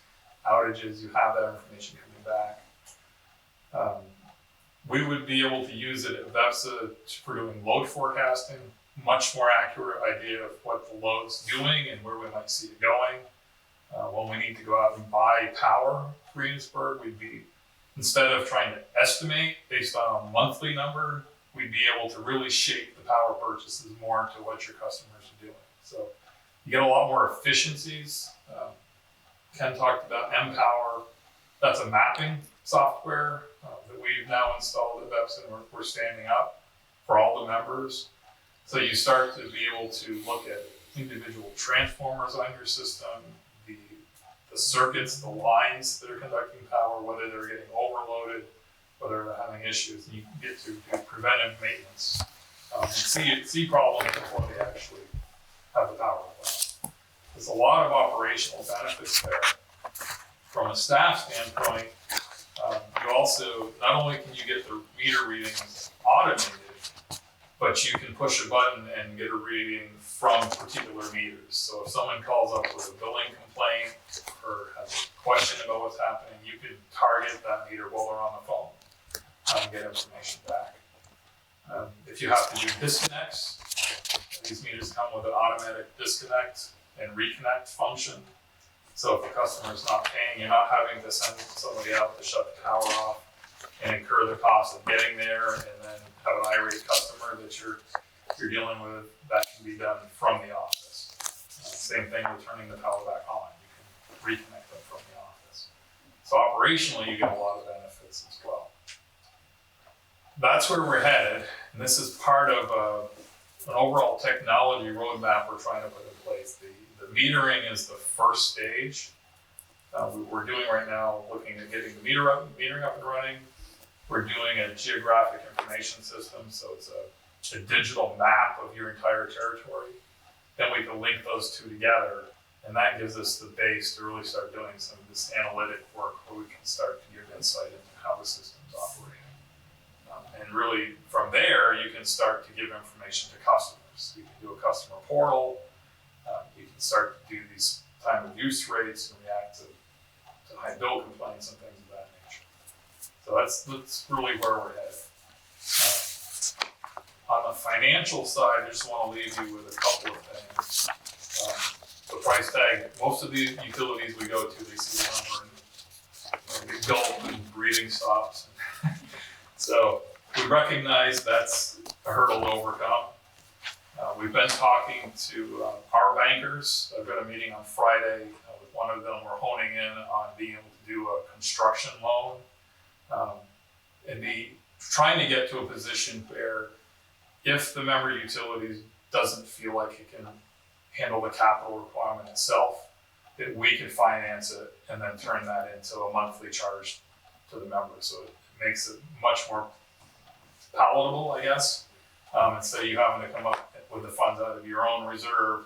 outages, you have that information coming back. We would be able to use it at VEPSA for doing load forecasting, much more accurate idea of what the load's doing and where we might see it going. When we need to go out and buy power for Enosburg, we'd be, instead of trying to estimate based on a monthly number, we'd be able to really shape the power purchases more to what your customers are doing. So you get a lot more efficiencies. Ken talked about Mpower. That's a mapping software that we've now installed at VEPSA and we're standing up for all the members. So you start to be able to look at individual transformers on your system, the circuits, the lines that are conducting power, whether they're getting overloaded, whether they're having issues, and you can get to do preventive maintenance and see problems before they actually have the power go. There's a lot of operational benefits there. From a staff standpoint, you also, not only can you get the meter readings automated, but you can push a button and get a reading from particular meters. So if someone calls up with a billing complaint or has a question about what's happening, you can target that meter while they're on the phone and get information back. If you have to do disconnects, these meters come with an automatic disconnect and reconnect function. So if the customer's not paying, you're not having to send somebody out to shut the power off and incur the cost of getting there and then have an irate customer that you're dealing with. That can be done from the office. Same thing with turning the power back on. You can reconnect them from the office. So operationally, you get a lot of benefits as well. That's where we're headed, and this is part of an overall technology roadmap we're trying to put in place. The metering is the first stage. We're doing right now, looking at getting the metering up and running. We're doing a geographic information system, so it's a digital map of your entire territory. Then we can link those two together, and that gives us the base to really start doing some of this analytic work where we can start to give insight into how the system's operating. And really, from there, you can start to give information to customers. You can do a customer portal. You can start to do these time of use rates and react to high bill complaints and things of that nature. So that's really where we're headed. On the financial side, I just want to leave you with a couple of things. The price tag, most of the utilities we go to, they see the number and they gulp and breathing stops. So we recognize that's a hurdle to overcome. We've been talking to our bankers. I've got a meeting on Friday with one of them. We're honing in on being able to do a construction loan and be trying to get to a position where if the member utilities doesn't feel like it can handle the capital requirement itself, that we can finance it and then turn that into a monthly charge to the members. So it makes it much more palatable, I guess. Instead of you having to come up with the funds out of your own reserve,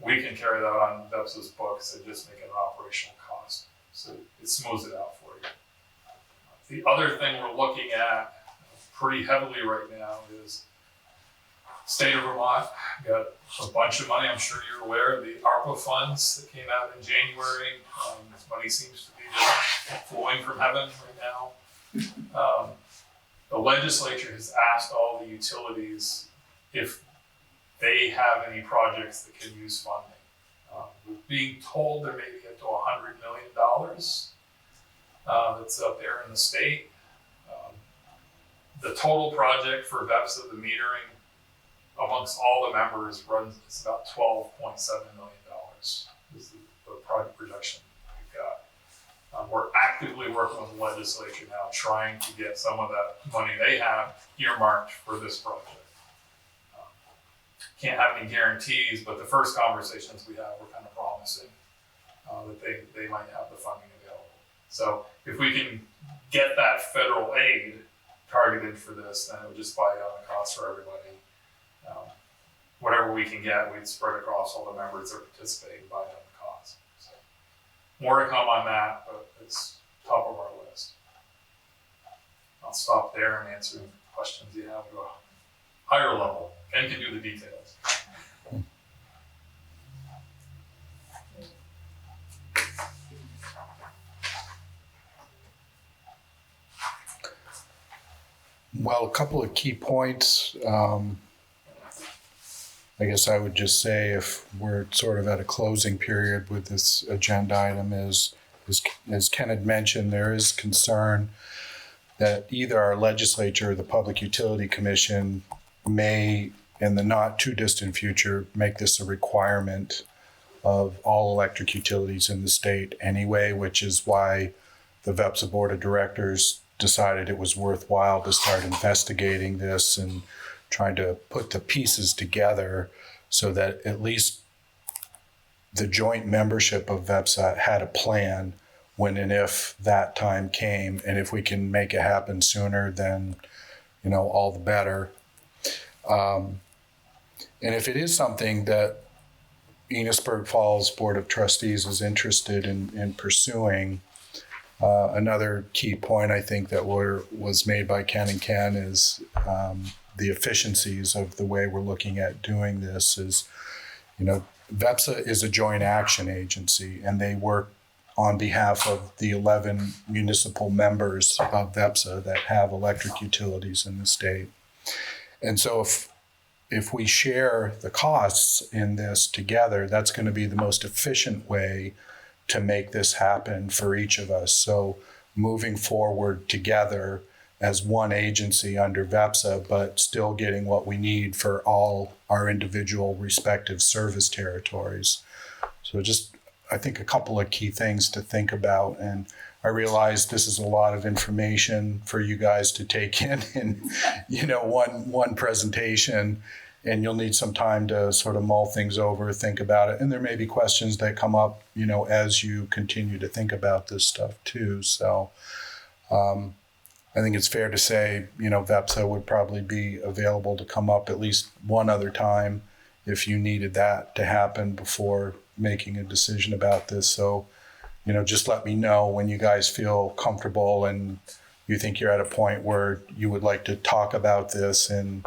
we can carry that on VEPSA's books and just make it an operational cost. So it smooths it out for you. The other thing we're looking at pretty heavily right now is state of Vermont got a bunch of money. I'm sure you're aware of the ARPA funds that came out in January. This money seems to be just flowing from heaven right now. The legislature has asked all the utilities if they have any projects that can use funding. We're being told there may be up to $100 million that's out there in the state. The total project for VEPSA, the metering, amongst all the members, runs it's about $12.7 million is the project projection we've got. We're actively working with the legislature now, trying to get some of that money they have earmarked for this project. Can't have any guarantees, but the first conversations we had were kind of promising that they might have the funding available. So if we can get that federal aid targeted for this, then it would just buy down the cost for everybody. Whatever we can get, we'd spread across all the members that are participating, buy down the cost. So more to come on that, but it's top of our list. I'll stop there and answer questions you have to a higher level. Ken can do the details. Well, a couple of key points. I guess I would just say if we're sort of at a closing period with this agenda item is as Ken had mentioned, there is concern that either our legislature or the Public Utility Commission may, in the not too distant future, make this a requirement of all electric utilities in the state anyway, which is why the VEPSA Board of Directors decided it was worthwhile to start investigating this and trying to put the pieces together so that at least the joint membership of VEPSA had a plan when and if that time came. And if we can make it happen sooner, then, all the better. And if it is something that Enosburg Falls Board of Trustees is interested in pursuing, another key point I think that was made by Ken and Ken is the efficiencies of the way we're looking at doing this is, VEPSA is a joint action agency and they work on behalf of the 11 municipal members of VEPSA that have electric utilities in the state. And so if we share the costs in this together, that's going to be the most efficient way to make this happen for each of us. So moving forward together as one agency under VEPSA, but still getting what we need for all our individual respective service territories. So just, I think, a couple of key things to think about. And I realize this is a lot of information for you guys to take in one presentation, and you'll need some time to sort of mull things over, think about it. And there may be questions that come up, as you continue to think about this stuff too. So I think it's fair to say, VEPSA would probably be available to come up at least one other time if you needed that to happen before making a decision about this. So, just let me know when you guys feel comfortable and you think you're at a point where you would like to talk about this and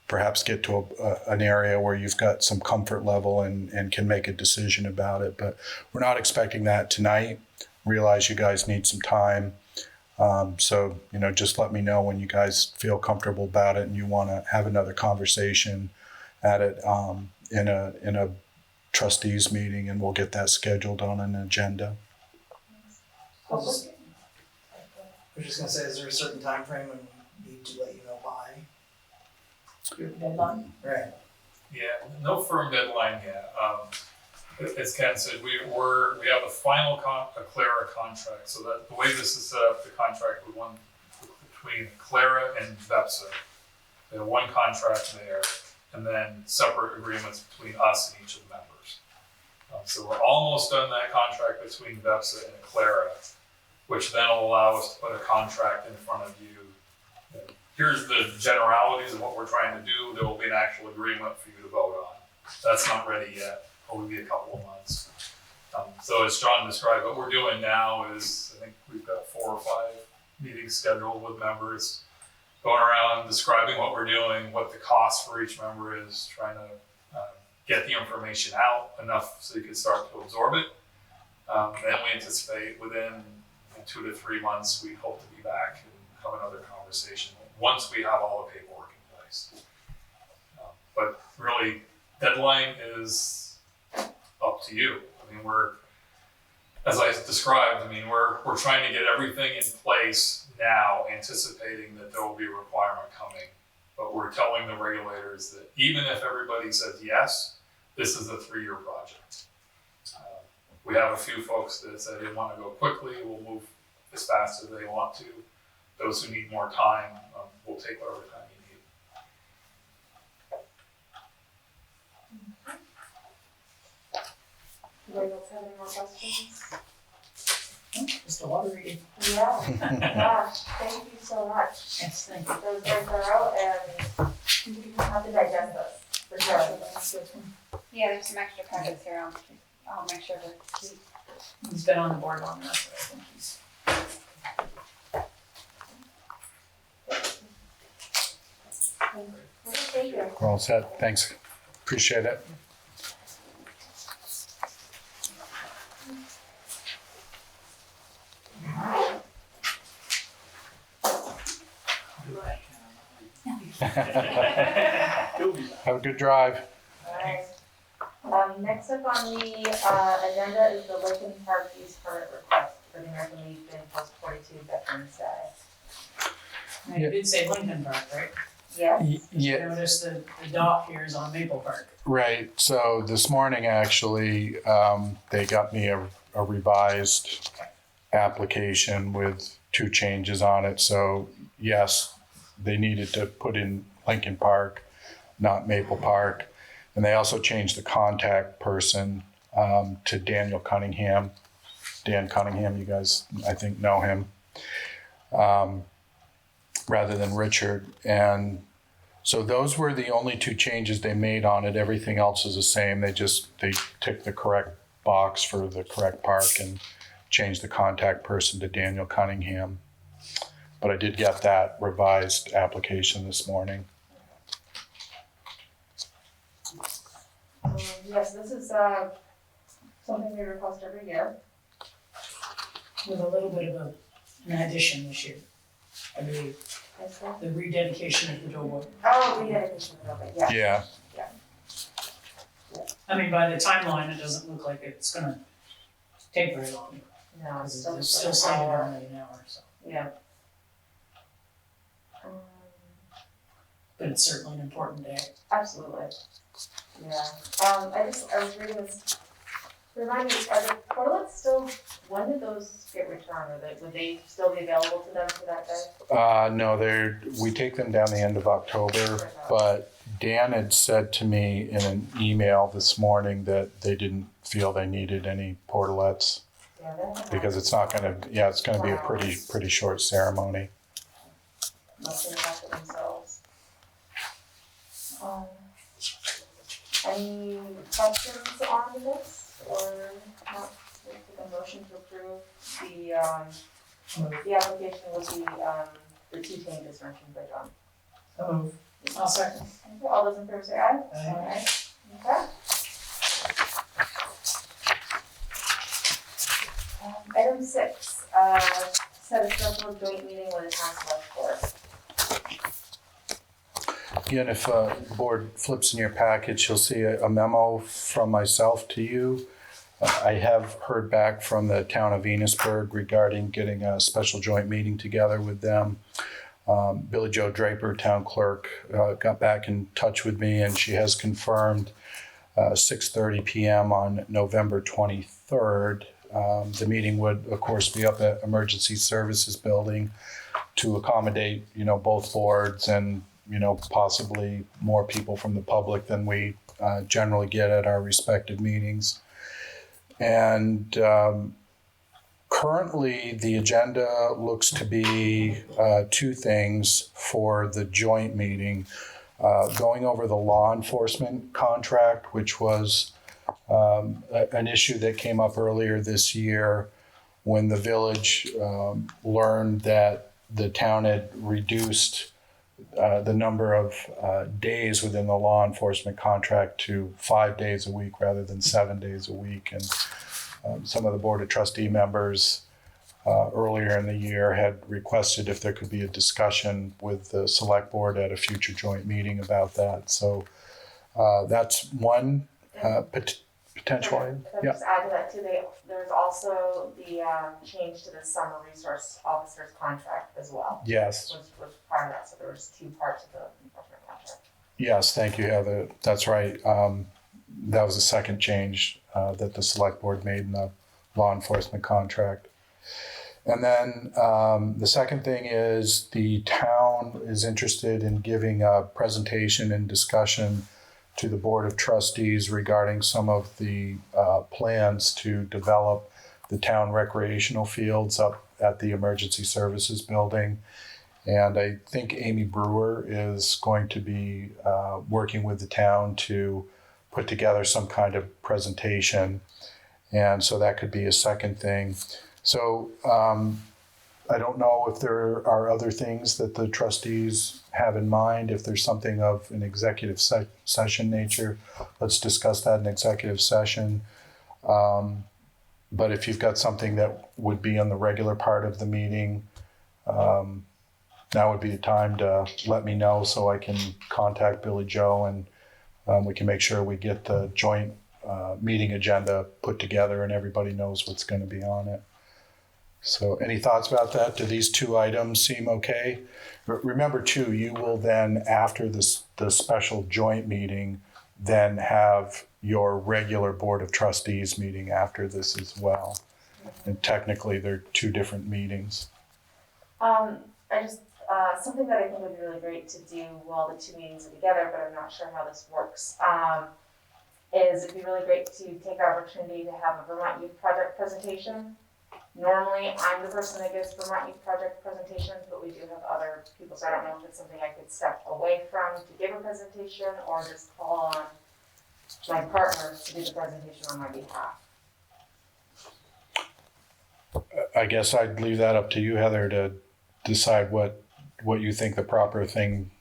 perhaps get to an area where you've got some comfort level and can make a decision about it. But we're not expecting that tonight. Realize you guys need some time. So, just let me know when you guys feel comfortable about it and you want to have another conversation at it in a trustees meeting, and we'll get that scheduled on an agenda. I was just gonna say, is there a certain time frame when we need to let you know by? Your deadline? Right. Yeah, no firm deadline yet. As Ken said, we have a final Aclara contract, so that the way this is set up, the contract with one between Aclara and VEPSA. We have one contract there, and then separate agreements between us and each of the members. So we're almost done that contract between VEPSA and Aclara, which then will allow us to put a contract in front of you. Here's the generalities of what we're trying to do. There will be an actual agreement for you to vote on. That's not ready yet. It'll be a couple of months. So as John described, what we're doing now is, I think we've got 4 or 5 meetings scheduled with members, going around describing what we're doing, what the cost for each member is, trying to get the information out enough so you can start to absorb it. Then we anticipate within 2 to 3 months, we hope to be back and have another conversation once we have all the paperwork in place. But really, deadline is up to you. I mean, as I described, we're trying to get everything in place now, anticipating that there will be a requirement coming. But we're telling the regulators that even if everybody says yes, this is a 3-year project. We have a few folks that said they want to go quickly, we'll move as fast as they want to. Those who need more time, we'll take whatever time you need. Anybody else have any more questions? Just a water reading. Yeah, thank you so much. Yes, thank you. That was very thorough and you have to digest this, for sure. Yeah, there's some extra packets here. I'll make sure to keep. He's been on the board long enough, so I think he's. Thank you. We're all set. Thanks. Appreciate it. Have a good drive. Alright. Next up on the agenda is the Lincoln Park use permit request for the American Legion Post 42 veteran status. Now, you did say Lincoln Park, right? Yes? Yeah. Notice the dock here is on Maple Park. Right. So this morning, actually, they got me a revised application with 2 changes on it. So yes, they needed to put in Lincoln Park, not Maple Park. And they also changed the contact person to Daniel Cunningham. Dan Cunningham, you guys, I think, know him, rather than Richard. And so those were the only 2 changes they made on it. Everything else is the same. They ticked the correct box for the correct park and changed the contact person to Daniel Cunningham. But I did get that revised application this morning. Yes, this is something we request every year. With a little bit of an addition this year. I believe, Yes, sir. the rededication of the doorway. Oh, we had a question about that, yeah. Yeah. I mean, by the timeline, it doesn't look like it's gonna take very long. No, it's Because it's still still slated hour. on an hour, so. Yeah. But it's certainly an important day. Absolutely. Yeah. I was reading this. Remind me, are the toilets still, when did those get returned? Would they still be available to them for that day? No, we take them down the end of October, but Dan had said to me in an email this morning that they didn't feel they needed any portalets Yeah, they have. because it's not gonna, it's gonna be a pretty short ceremony. Must have after themselves. Any questions on this or not? We'll take a motion to approve the application with the 2 changes mentioned by John. I'll second. Okay, all those in favor say aye. Aye. Okay. Item 6, set a special joint meeting with the town select board. Again, if the board flips in your package, you'll see a memo from myself to you. I have heard back from the town of Enosburg regarding getting a special joint meeting together with them. Billy Jo Draper, town clerk, got back in touch with me, and she has confirmed 6:30 p.m. on November 23rd. The meeting would, of course, be up at Emergency Services Building to accommodate, both boards and possibly more people from the public than we generally get at our respective meetings. And currently, the agenda looks to be two things for the joint meeting. Going over the law enforcement contract, which was an issue that came up earlier this year when the village learned that the town had reduced the number of days within the law enforcement contract to 5 days a week rather than 7 days a week. And some of the Board of Trustee members earlier in the year had requested if there could be a discussion with the select board at a future joint meeting about that. So that's one potential item. Can I just add to that too, there's also the change to the summer resource officer's contract as well. Yes. Was part of that, so there was two parts of the enforcement contract. Yes, thank you, Heather. That's right. That was the second change that the select board made in the law enforcement contract. And then the second thing is the town is interested in giving a presentation and discussion to the Board of Trustees regarding some of the plans to develop the town recreational fields up at the Emergency Services Building. And I think Amy Brewer is going to be working with the town to put together some kind of presentation. And so that could be a second thing. So I don't know if there are other things that the trustees have in mind. If there's something of an executive session nature, let's discuss that in executive session. But if you've got something that would be on the regular part of the meeting, now would be the time to let me know so I can contact Billy Joe and we can make sure we get the joint meeting agenda put together and everybody knows what's going to be on it. So any thoughts about that? Do these two items seem okay? Remember too, you will then, after the special joint meeting, then have your regular Board of Trustees meeting after this as well. And technically they're two different meetings. Something that I think would be really great to do while the two meetings are together, but I'm not sure how this works, is it'd be really great to take the opportunity to have a Vermont Youth Project presentation. Normally, I'm the person that gives Vermont Youth Project presentations, but we do have other people, so I don't know if it's something I could step away from to give a presentation or just call on my partner to do the presentation on my behalf. I guess I'd leave that up to you, Heather, to decide what you think the proper thing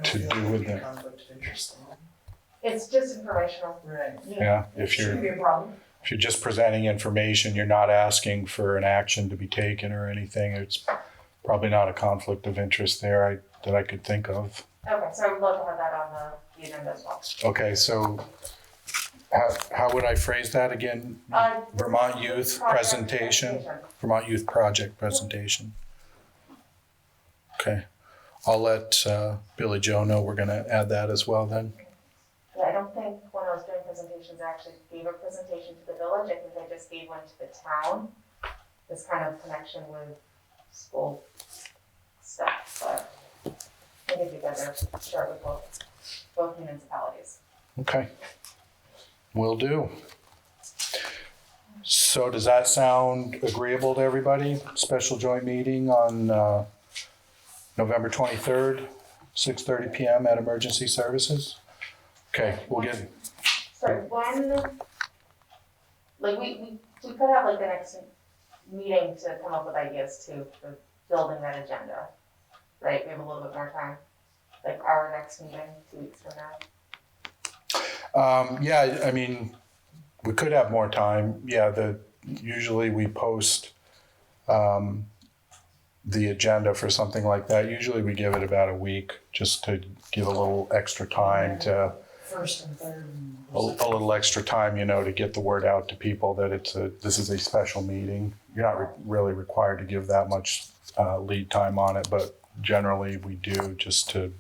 to do with it. Conflict of interest. It's just informational. Right. Yeah, if Shouldn't be you're a problem. just presenting information, you're not asking for an action to be taken or anything. It's probably not a conflict of interest there that I could think of. Okay, so I would love to have that on the agenda as well. Okay, so how would I phrase that again? Vermont Youth presentation. Vermont Youth Project presentation. Okay, I'll let Billy Joe know we're gonna add that as well then. Yeah, I don't think when I was doing presentations, I actually gave a presentation to the village. I think I just gave one to the town. This kind of connection with school stuff, but I think it'd be better to share with both municipalities. Okay, will do. So does that sound agreeable to everybody? Special joint meeting on November 23rd, 6:30 p.m. at Emergency Services? Okay, we'll get. Sorry, when, like we could have like the next meeting to come up with ideas too for building that agenda, right? We have a little bit more time, like our next meeting, 2 weeks from now. Yeah, I mean, we could have more time. Yeah, usually we post the agenda for something like that. Usually we give it about a week just to give a little extra time to. First and third. A little extra time, to get the word out to people that this is a special meeting. You're not really required to give that much lead time on it, but generally we do just to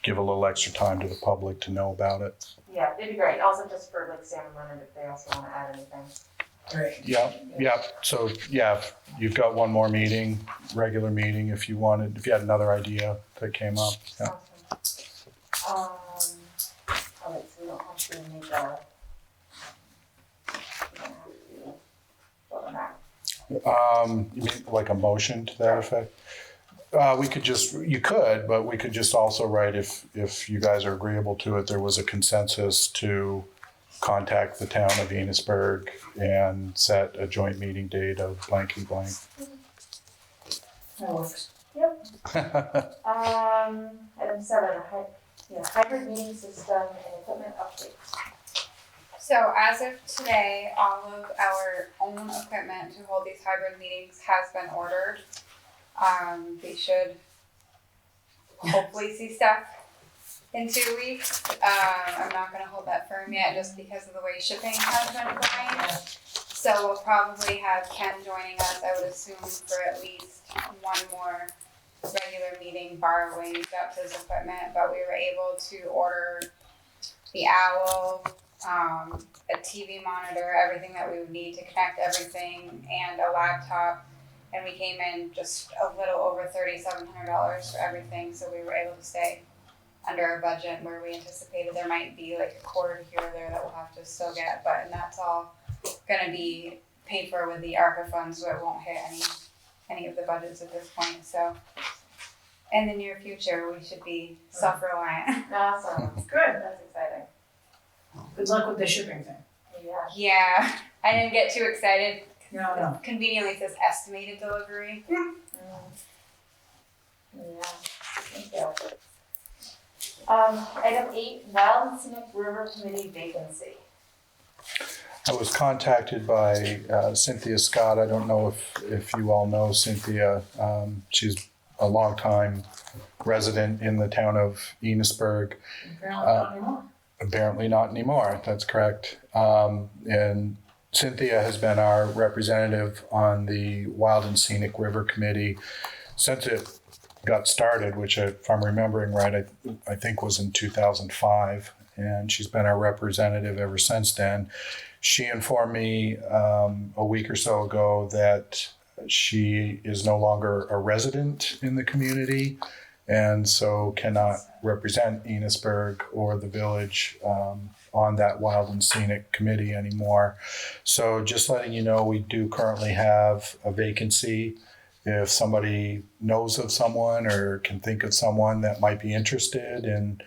give a little extra time to the public to know about it. Yeah, it'd be great. Also just for like Sam and Leonard if they also want to add anything. Right. Yeah. So yeah, you've got one more meeting, regular meeting if you wanted, if you had another idea that came up. Yeah. Awesome. Alright, so we don't have to make a. We don't have to vote on that. You mean like a motion to that effect? You could, but we could just also write if you guys are agreeable to it, there was a consensus to contact the town of Enosburg and set a joint meeting date of blankety blank. That works. Item 7, hybrid meeting system and equipment updates. So as of today, all of our own equipment to hold these hybrid meetings has been ordered. They should hopefully see stuff in 2 weeks. I'm not gonna hold that firm yet just because of the way shipping has been going. So we'll probably have Ken joining us, I would assume, for at least one more regular meeting, borrowing Dept's equipment. But we were able to order the owl, a TV monitor, everything that we would need to connect everything, and a laptop. And we came in just a little over $3,700 for everything, so we were able to stay under our budget where we anticipated there might be like a quarter here or there that we'll have to still get, and that's all gonna be paid for with the ARPA funds, so it won't hit any of the budgets at this point. So in the near future, we should be self-reliant. Awesome. Good. That's exciting. Good luck with the shipping thing. Yeah. Yeah, I didn't get too excited. No. Conveniently it says estimated delivery. Yeah, thank you. Item 8, Wild and Scenic River Committee vacancy. I was contacted by Cynthia Scott. I don't know if you all know Cynthia. She's a longtime resident in the town of Enosburg. Apparently not anymore. Apparently not anymore, that's correct. And Cynthia has been our representative on the Wild and Scenic River Committee since it got started, which if I'm remembering right, I think was in 2005. And she's been our representative ever since then. She informed me a week or so ago that she is no longer a resident in the community and so cannot represent Enosburg or the village on that Wild and Scenic Committee anymore. So just letting you know, we do currently have a vacancy. If somebody knows of someone or can think of someone that might be interested in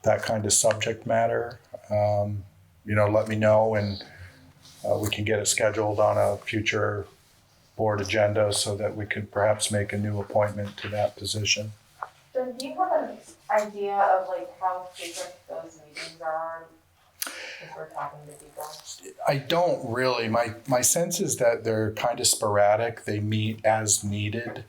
that kind of subject matter, let me know, and we can get it scheduled on a future board agenda so that we could perhaps make a new appointment to that position. Jen, do you have an idea of like how frequent those meetings are? If we're talking to people. I don't really. My sense is that they're kind of sporadic. They meet as needed,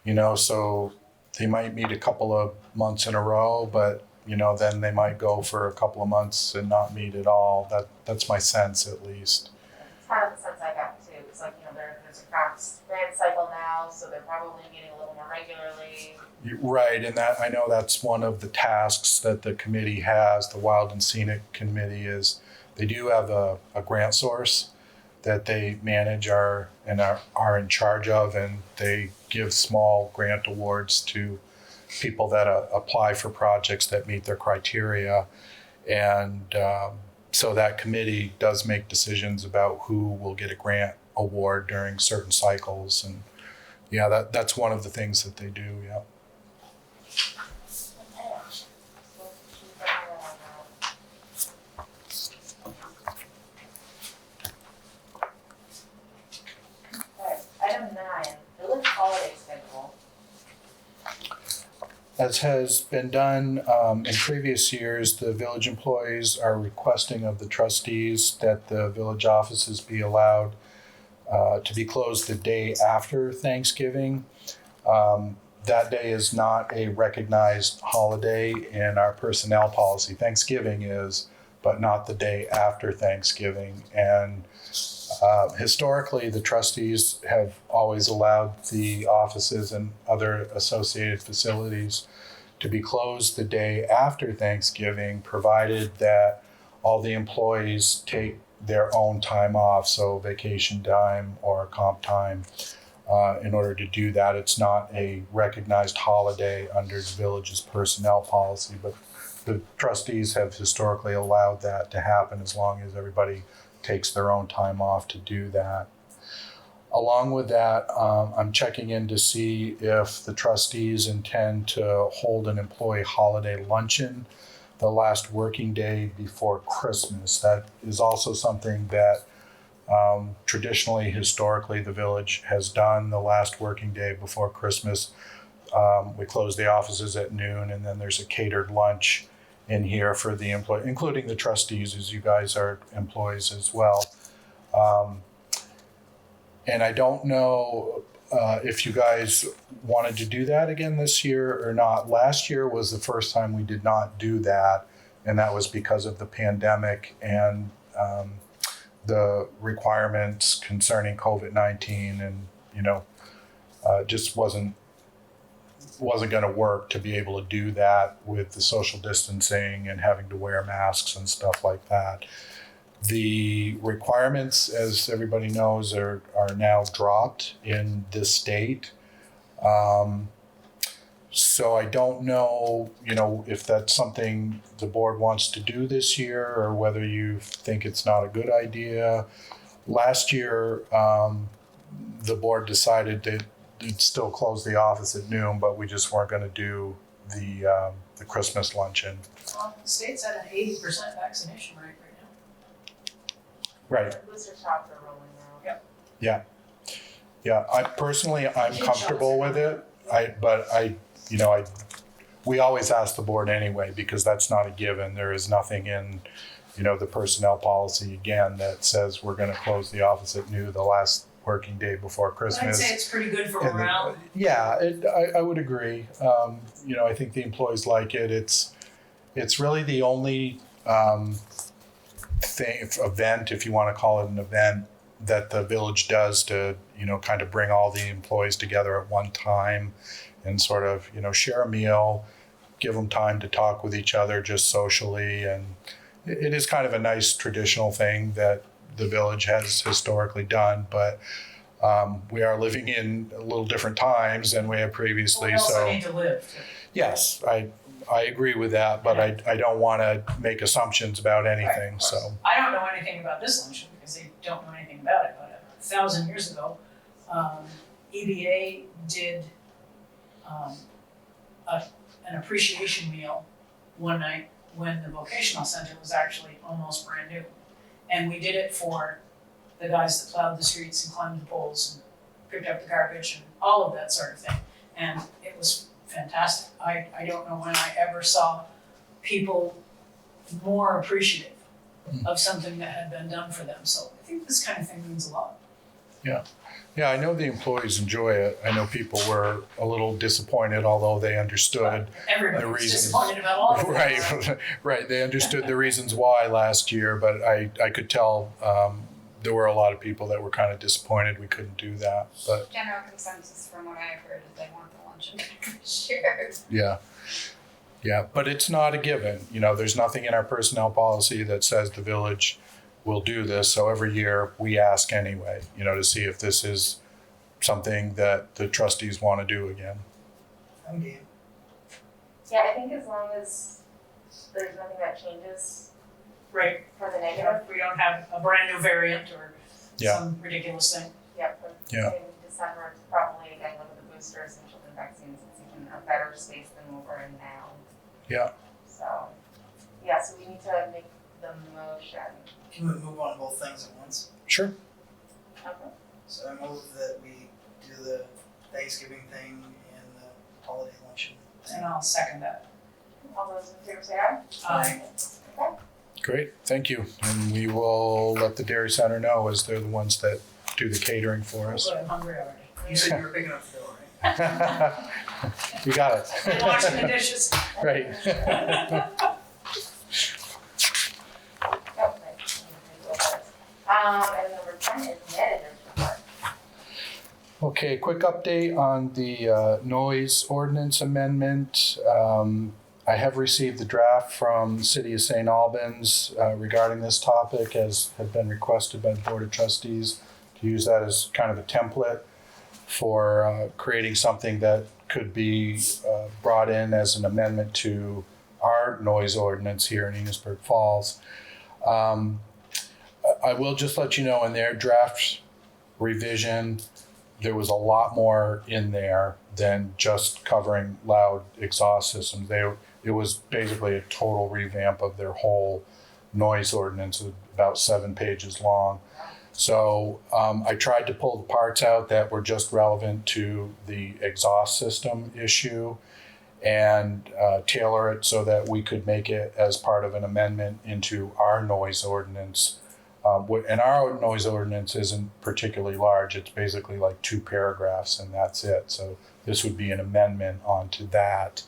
so they might meet a couple of months in a row, but then they might go for a couple of months and not meet at all. That's my sense, at least. It's kind of the sense I got too. It's like, there's a grant cycle now, so they're probably meeting a little more regularly. Right, and that I know that's one of the tasks that the committee has, the Wild and Scenic Committee, is they do have a grant source that they manage are in charge of, and they give small grant awards to people that apply for projects that meet their criteria. And so that committee does make decisions about who will get a grant award during certain cycles. And that's one of the things that they do, yeah. Item 9, village holiday schedule. As has been done in previous years, the village employees are requesting of the trustees that the village offices be allowed to be closed the day after Thanksgiving. That day is not a recognized holiday in our personnel policy. Thanksgiving is, but not the day after Thanksgiving. And historically, the trustees have always allowed the offices and other associated facilities to be closed the day after Thanksgiving, provided that all the employees take their own time off, so vacation time or comp time, in order to do that. It's not a recognized holiday under the village's personnel policy, but the trustees have historically allowed that to happen as long as everybody takes their own time off to do that. Along with that, I'm checking in to see if the trustees intend to hold an employee holiday luncheon the last working day before Christmas. That is also something that traditionally, historically, the village has done the last working day before Christmas. We close the offices at noon, and then there's a catered lunch in here for the employee, including the trustees, as you guys are employees as well. And I don't know if you guys wanted to do that again this year or not. Last year was the first time we did not do that, and that was because of the pandemic and the requirements concerning COVID-19, and just wasn't going to work to be able to do that with the social distancing and having to wear masks and stuff like that. The requirements, as everybody knows, are now dropped in this state. So I don't know, if that's something the board wants to do this year or whether you think it's not a good idea. Last year, the board decided that it'd still close the office at noon, but we just weren't going to do the Christmas luncheon. Well, the state's at an 80% vaccination rate right now. Right. Booster shots are rolling now. Yep. Yeah. I'm comfortable with it. We always ask the board anyway, because that's not a given. There is nothing in, the personnel policy again that says we're going to close the office at noon the last working day before Christmas. I'd say it's pretty good for morale. I would agree. I think the employees like it. It's really the only event, if you want to call it an event, that the village does to, kind of bring all the employees together at one time and sort of, share a meal, give them time to talk with each other just socially. And it is kind of a nice traditional thing that the village has historically done, but we are living in a little different times than we have previously. We also need to live. Yes, I agree with that, but I don't want to make assumptions about anything. Right, so I don't know anything about this luncheon because they don't know anything about it. But 1,000 years ago, EBA did an appreciation meal one night when the vocational center was actually almost brand new, and we did it for the guys that plowed the streets and climbed the poles and picked up the garbage and all of that sort of thing, and it was fantastic. I don't know when I ever saw people more appreciative of something that had been done for them. So I think this kind of thing means a lot. Yeah, I know the employees enjoy it. I know people were a little disappointed, although they understood Everybody the was reasons. disappointed about all of it. Right. They understood the reasons why last year, but I could tell there were a lot of people that were kind of disappointed we couldn't do that. But General consensus from what I've heard is they want the luncheon this year. yeah, but it's not a given. There's nothing in our personnel policy that says the village will do this. So every year we ask anyway, to see if this is something that the trustees want to do again. I'm game. Yeah, I think as long as there's nothing that changes Right. for the You know, negative. if we don't have a brand new variant or Yeah. some ridiculous thing. Yeah. In December, to probably again look at the boosters and children vaccines. It's even a better space than what we're in now. Yeah. So we need to make the motion. Can we move on both things at once? Sure. Okay. So I move that we do the Thanksgiving thing and the holiday luncheon thing. And I'll second that. All those in favor say aye. Aye. Okay. Great. Thank you. And we will let the Dairy Center know as they're the ones that do the catering for us. I'm hungry already. You said you were big enough to go, right? You got it. And washing the dishes. Right. And number 10 is editor's report. Okay, quick update on the noise ordinance amendment. I have received the draft from the City of St. Albans regarding this topic, as had been requested by the Board of Trustees, to use that as kind of a template for creating something that could be brought in as an amendment to our noise ordinance here in Enosburg Falls. I will just let you know, in their draft revision, there was a lot more in there than just covering loud exhaust systems. It was basically a total revamp of their whole noise ordinance, about 7 pages long. So I tried to pull the parts out that were just relevant to the exhaust system issue and tailor it so that we could make it as part of an amendment into our noise ordinance. And our noise ordinance isn't particularly large. It's basically like 2 paragraphs and that's it. So this would be an amendment onto that.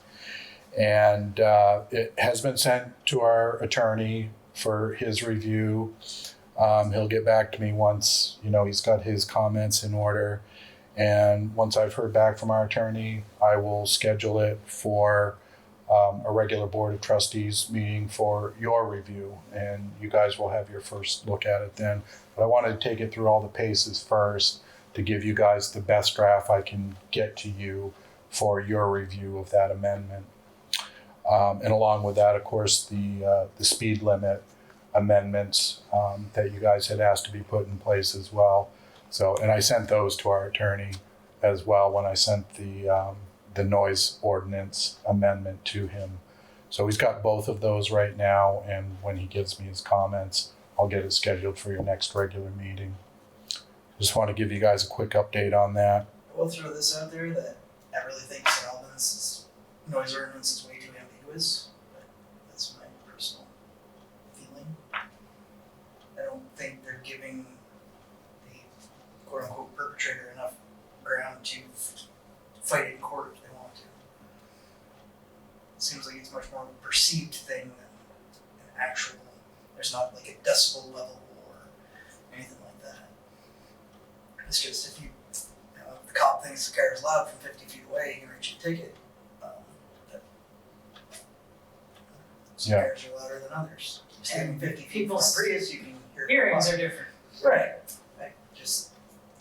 And it has been sent to our attorney for his review. He'll get back to me once, he's got his comments in order. And once I've heard back from our attorney, I will schedule it for a regular Board of Trustees meeting for your review. And you guys will have your first look at it then. But I wanted to take it through all the paces first to give you guys the best draft I can get to you for your review of that amendment. And along with that, of course, the speed limit amendments that you guys had asked to be put in place as well. So, and I sent those to our attorney as well when I sent the noise ordinance amendment to him. So he's got both of those right now, and when he gives me his comments, I'll get it scheduled for your next regular meeting. Just want to give you guys a quick update on that. I will throw this out there that I really think St. Albans' noise ordinance is way too ambiguous, but that's my personal feeling. I don't think they're giving the quote-unquote perpetrator enough ground to fight in court if they want to. It seems like it's much more of a perceived thing than an actual, there's not like a decibel level or anything like that. It's just if if the cop thinks the car is loud from 50 feet away, he can write you a ticket. Some Yeah. cars are louder than others. Standing 50 feet from a people's Prius, you can hear Hearings it. are different. Right.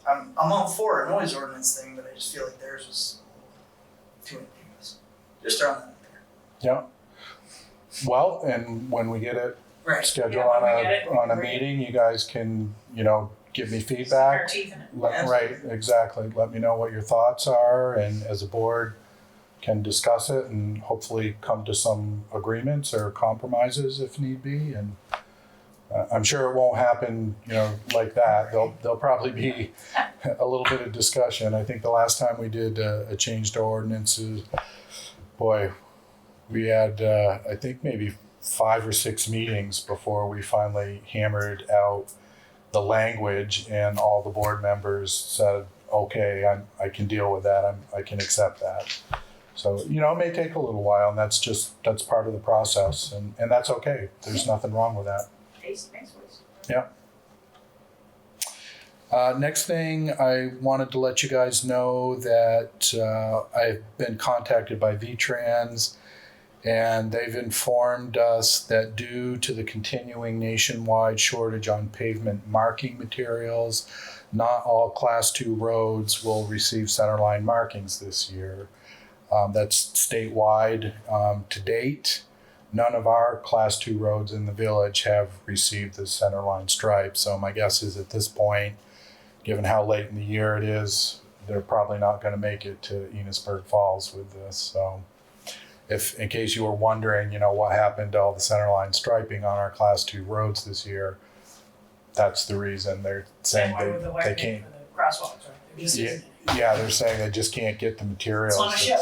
I'm all for a noise ordinance thing, but I just feel like theirs was a little too ambiguous. Just throwing that out there. Yeah. Well, and when we get it Right. scheduled Yeah, when we get it, on a we- meeting, you guys can, give me Stick our feedback. teeth in it. Right, exactly. Let me know what your thoughts are, and as a board can discuss it and hopefully come to some agreements or compromises if need be. And I'm sure it won't happen, like that. There'll probably be a little bit of discussion. I think the last time we did a change to ordinances, boy, we had I think maybe 5 or 6 meetings before we finally hammered out the language, and all the board members said, okay, I can deal with that. I can accept that. So, it may take a little while, and that's part of the process, and that's okay. There's nothing wrong with that. Taste makes worse. Next thing, I wanted to let you guys know that I've been contacted by VTrans, and they've informed us that due to the continuing nationwide shortage on pavement marking materials, not all Class 2 roads will receive centerline markings this year. That's statewide. To date, none of our Class 2 roads in the village have received the centerline stripe. So my guess is at this point, given how late in the year it is, they're probably not going to make it to Enosburg Falls with this. So if, in case you were wondering, what happened to all the centerline striping on our Class 2 roads this year, that's the reason. They're saying Same way with the they widening can't. for the crosswalks, right? There just Yeah. isn't any. Yeah, they're saying they just can't get the materials. It's on a ship.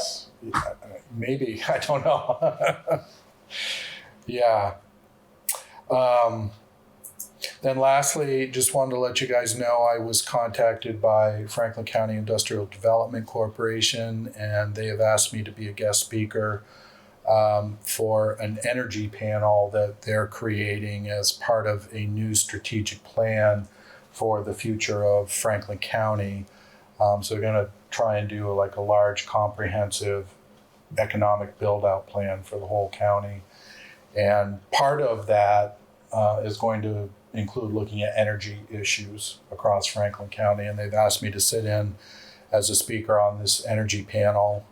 Maybe, I don't know. Yeah. Then lastly, just wanted to let you guys know I was contacted by Franklin County Industrial Development Corporation, and they have asked me to be a guest speaker for an energy panel that they're creating as part of a new strategic plan for the future of Franklin County. So they're going to try and do a large comprehensive economic build out plan for the whole county. And part of that is going to include looking at energy issues across Franklin County. And they've asked me to sit in as a speaker on this energy panel.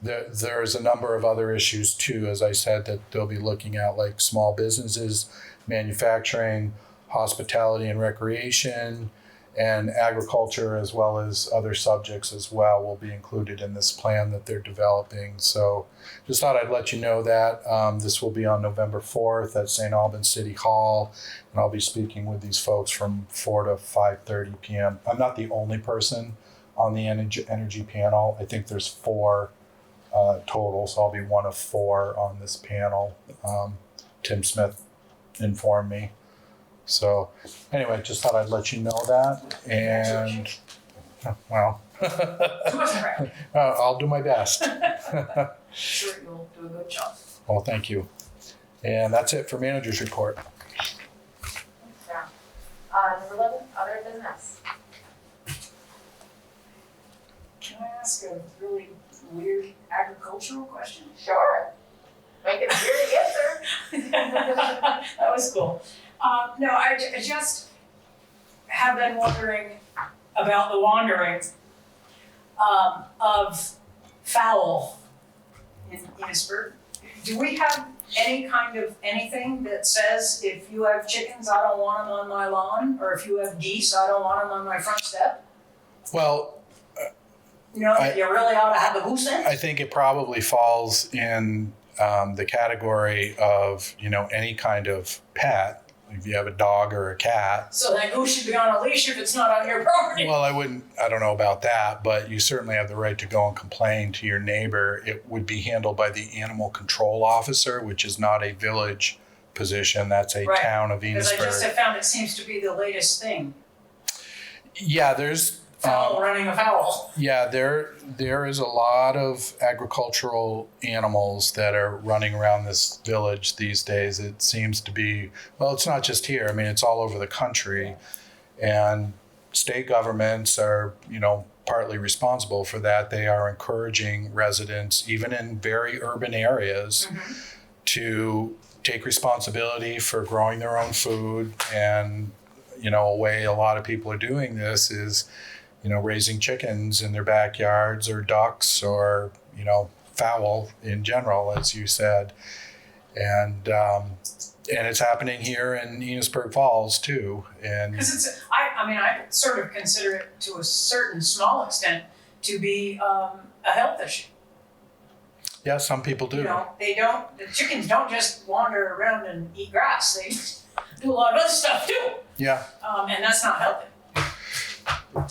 There's a number of other issues too, as I said, that they'll be looking at, like small businesses, manufacturing, hospitality and recreation, and agriculture, as well as other subjects as well, will be included in this plan that they're developing. So just thought I'd let you know that. This will be on November 4th at St. Albans City Hall, and I'll be speaking with these folks from 4 to 5:30 p.m. I'm not the only person on the energy panel. I think there's 4 total, so I'll be one of 4 on this panel. Tim Smith informed me. So anyway, just thought I'd let you know that. And well, I'll do my best. Sure, you'll do a good job. Well, thank you. And that's it for manager's report. Yeah. Number 11, other business. Can I ask a really weird agricultural question? Sure. Make it weird to answer. That was cool. No, I just have been wondering about the wandering of fowl in Enosburg. Do we have any kind of anything that says if you have chickens, I don't want them on my lawn, or if you have geese, I don't want them on my front step? Well, you know, you really ought to have the goose in. I think it probably falls in the category of, any kind of pet. If you have a dog or a cat. So that goose should be on a leash if it's not on your property. Well, I don't know about that, but you certainly have the right to go and complain to your neighbor. It would be handled by the animal control officer, which is not a village position. That's a town of Enosburg. Because I just have found it seems to be the latest thing. Yeah, there's Fowl running afoul. Yeah, there is a lot of agricultural animals that are running around this village these days. It seems to be, well, it's not just here. I mean, it's all over the country. And state governments are, partly responsible for that. They are encouraging residents, even in very urban areas, to take responsibility for growing their own food. And, a way a lot of people are doing this is, raising chickens in their backyards, or ducks, or, fowl in general, as you said. And it's happening here in Enosburg Falls too. And because I sort of consider it to a certain small extent to be a health issue. yeah, some people do. The chickens don't just wander around and eat grass. They do a lot of other stuff too. Yeah. And that's not healthy.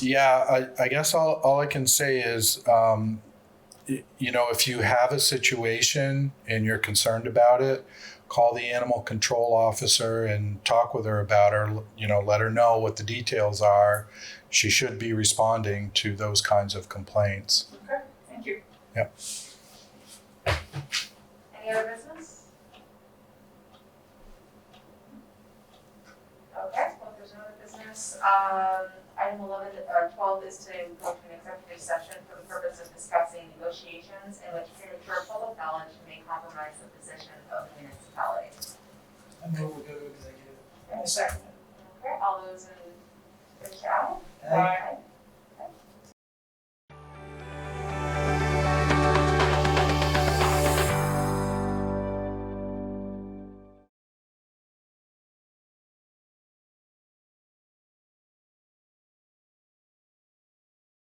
Yeah, I guess all I can say is, if you have a situation and you're concerned about it, call the animal control officer and talk with her about her, let her know what the details are. She should be responding to those kinds of complaints. Okay, thank you. Yep. Any other business? Okay, well, if there's no other business, item 12 is to go to an executive session for the purpose of discussing negotiations in which premature public knowledge may compromise the position of the municipality. I move we go to executive. And a second. Okay, all those in favor say aye. Aye. Aye.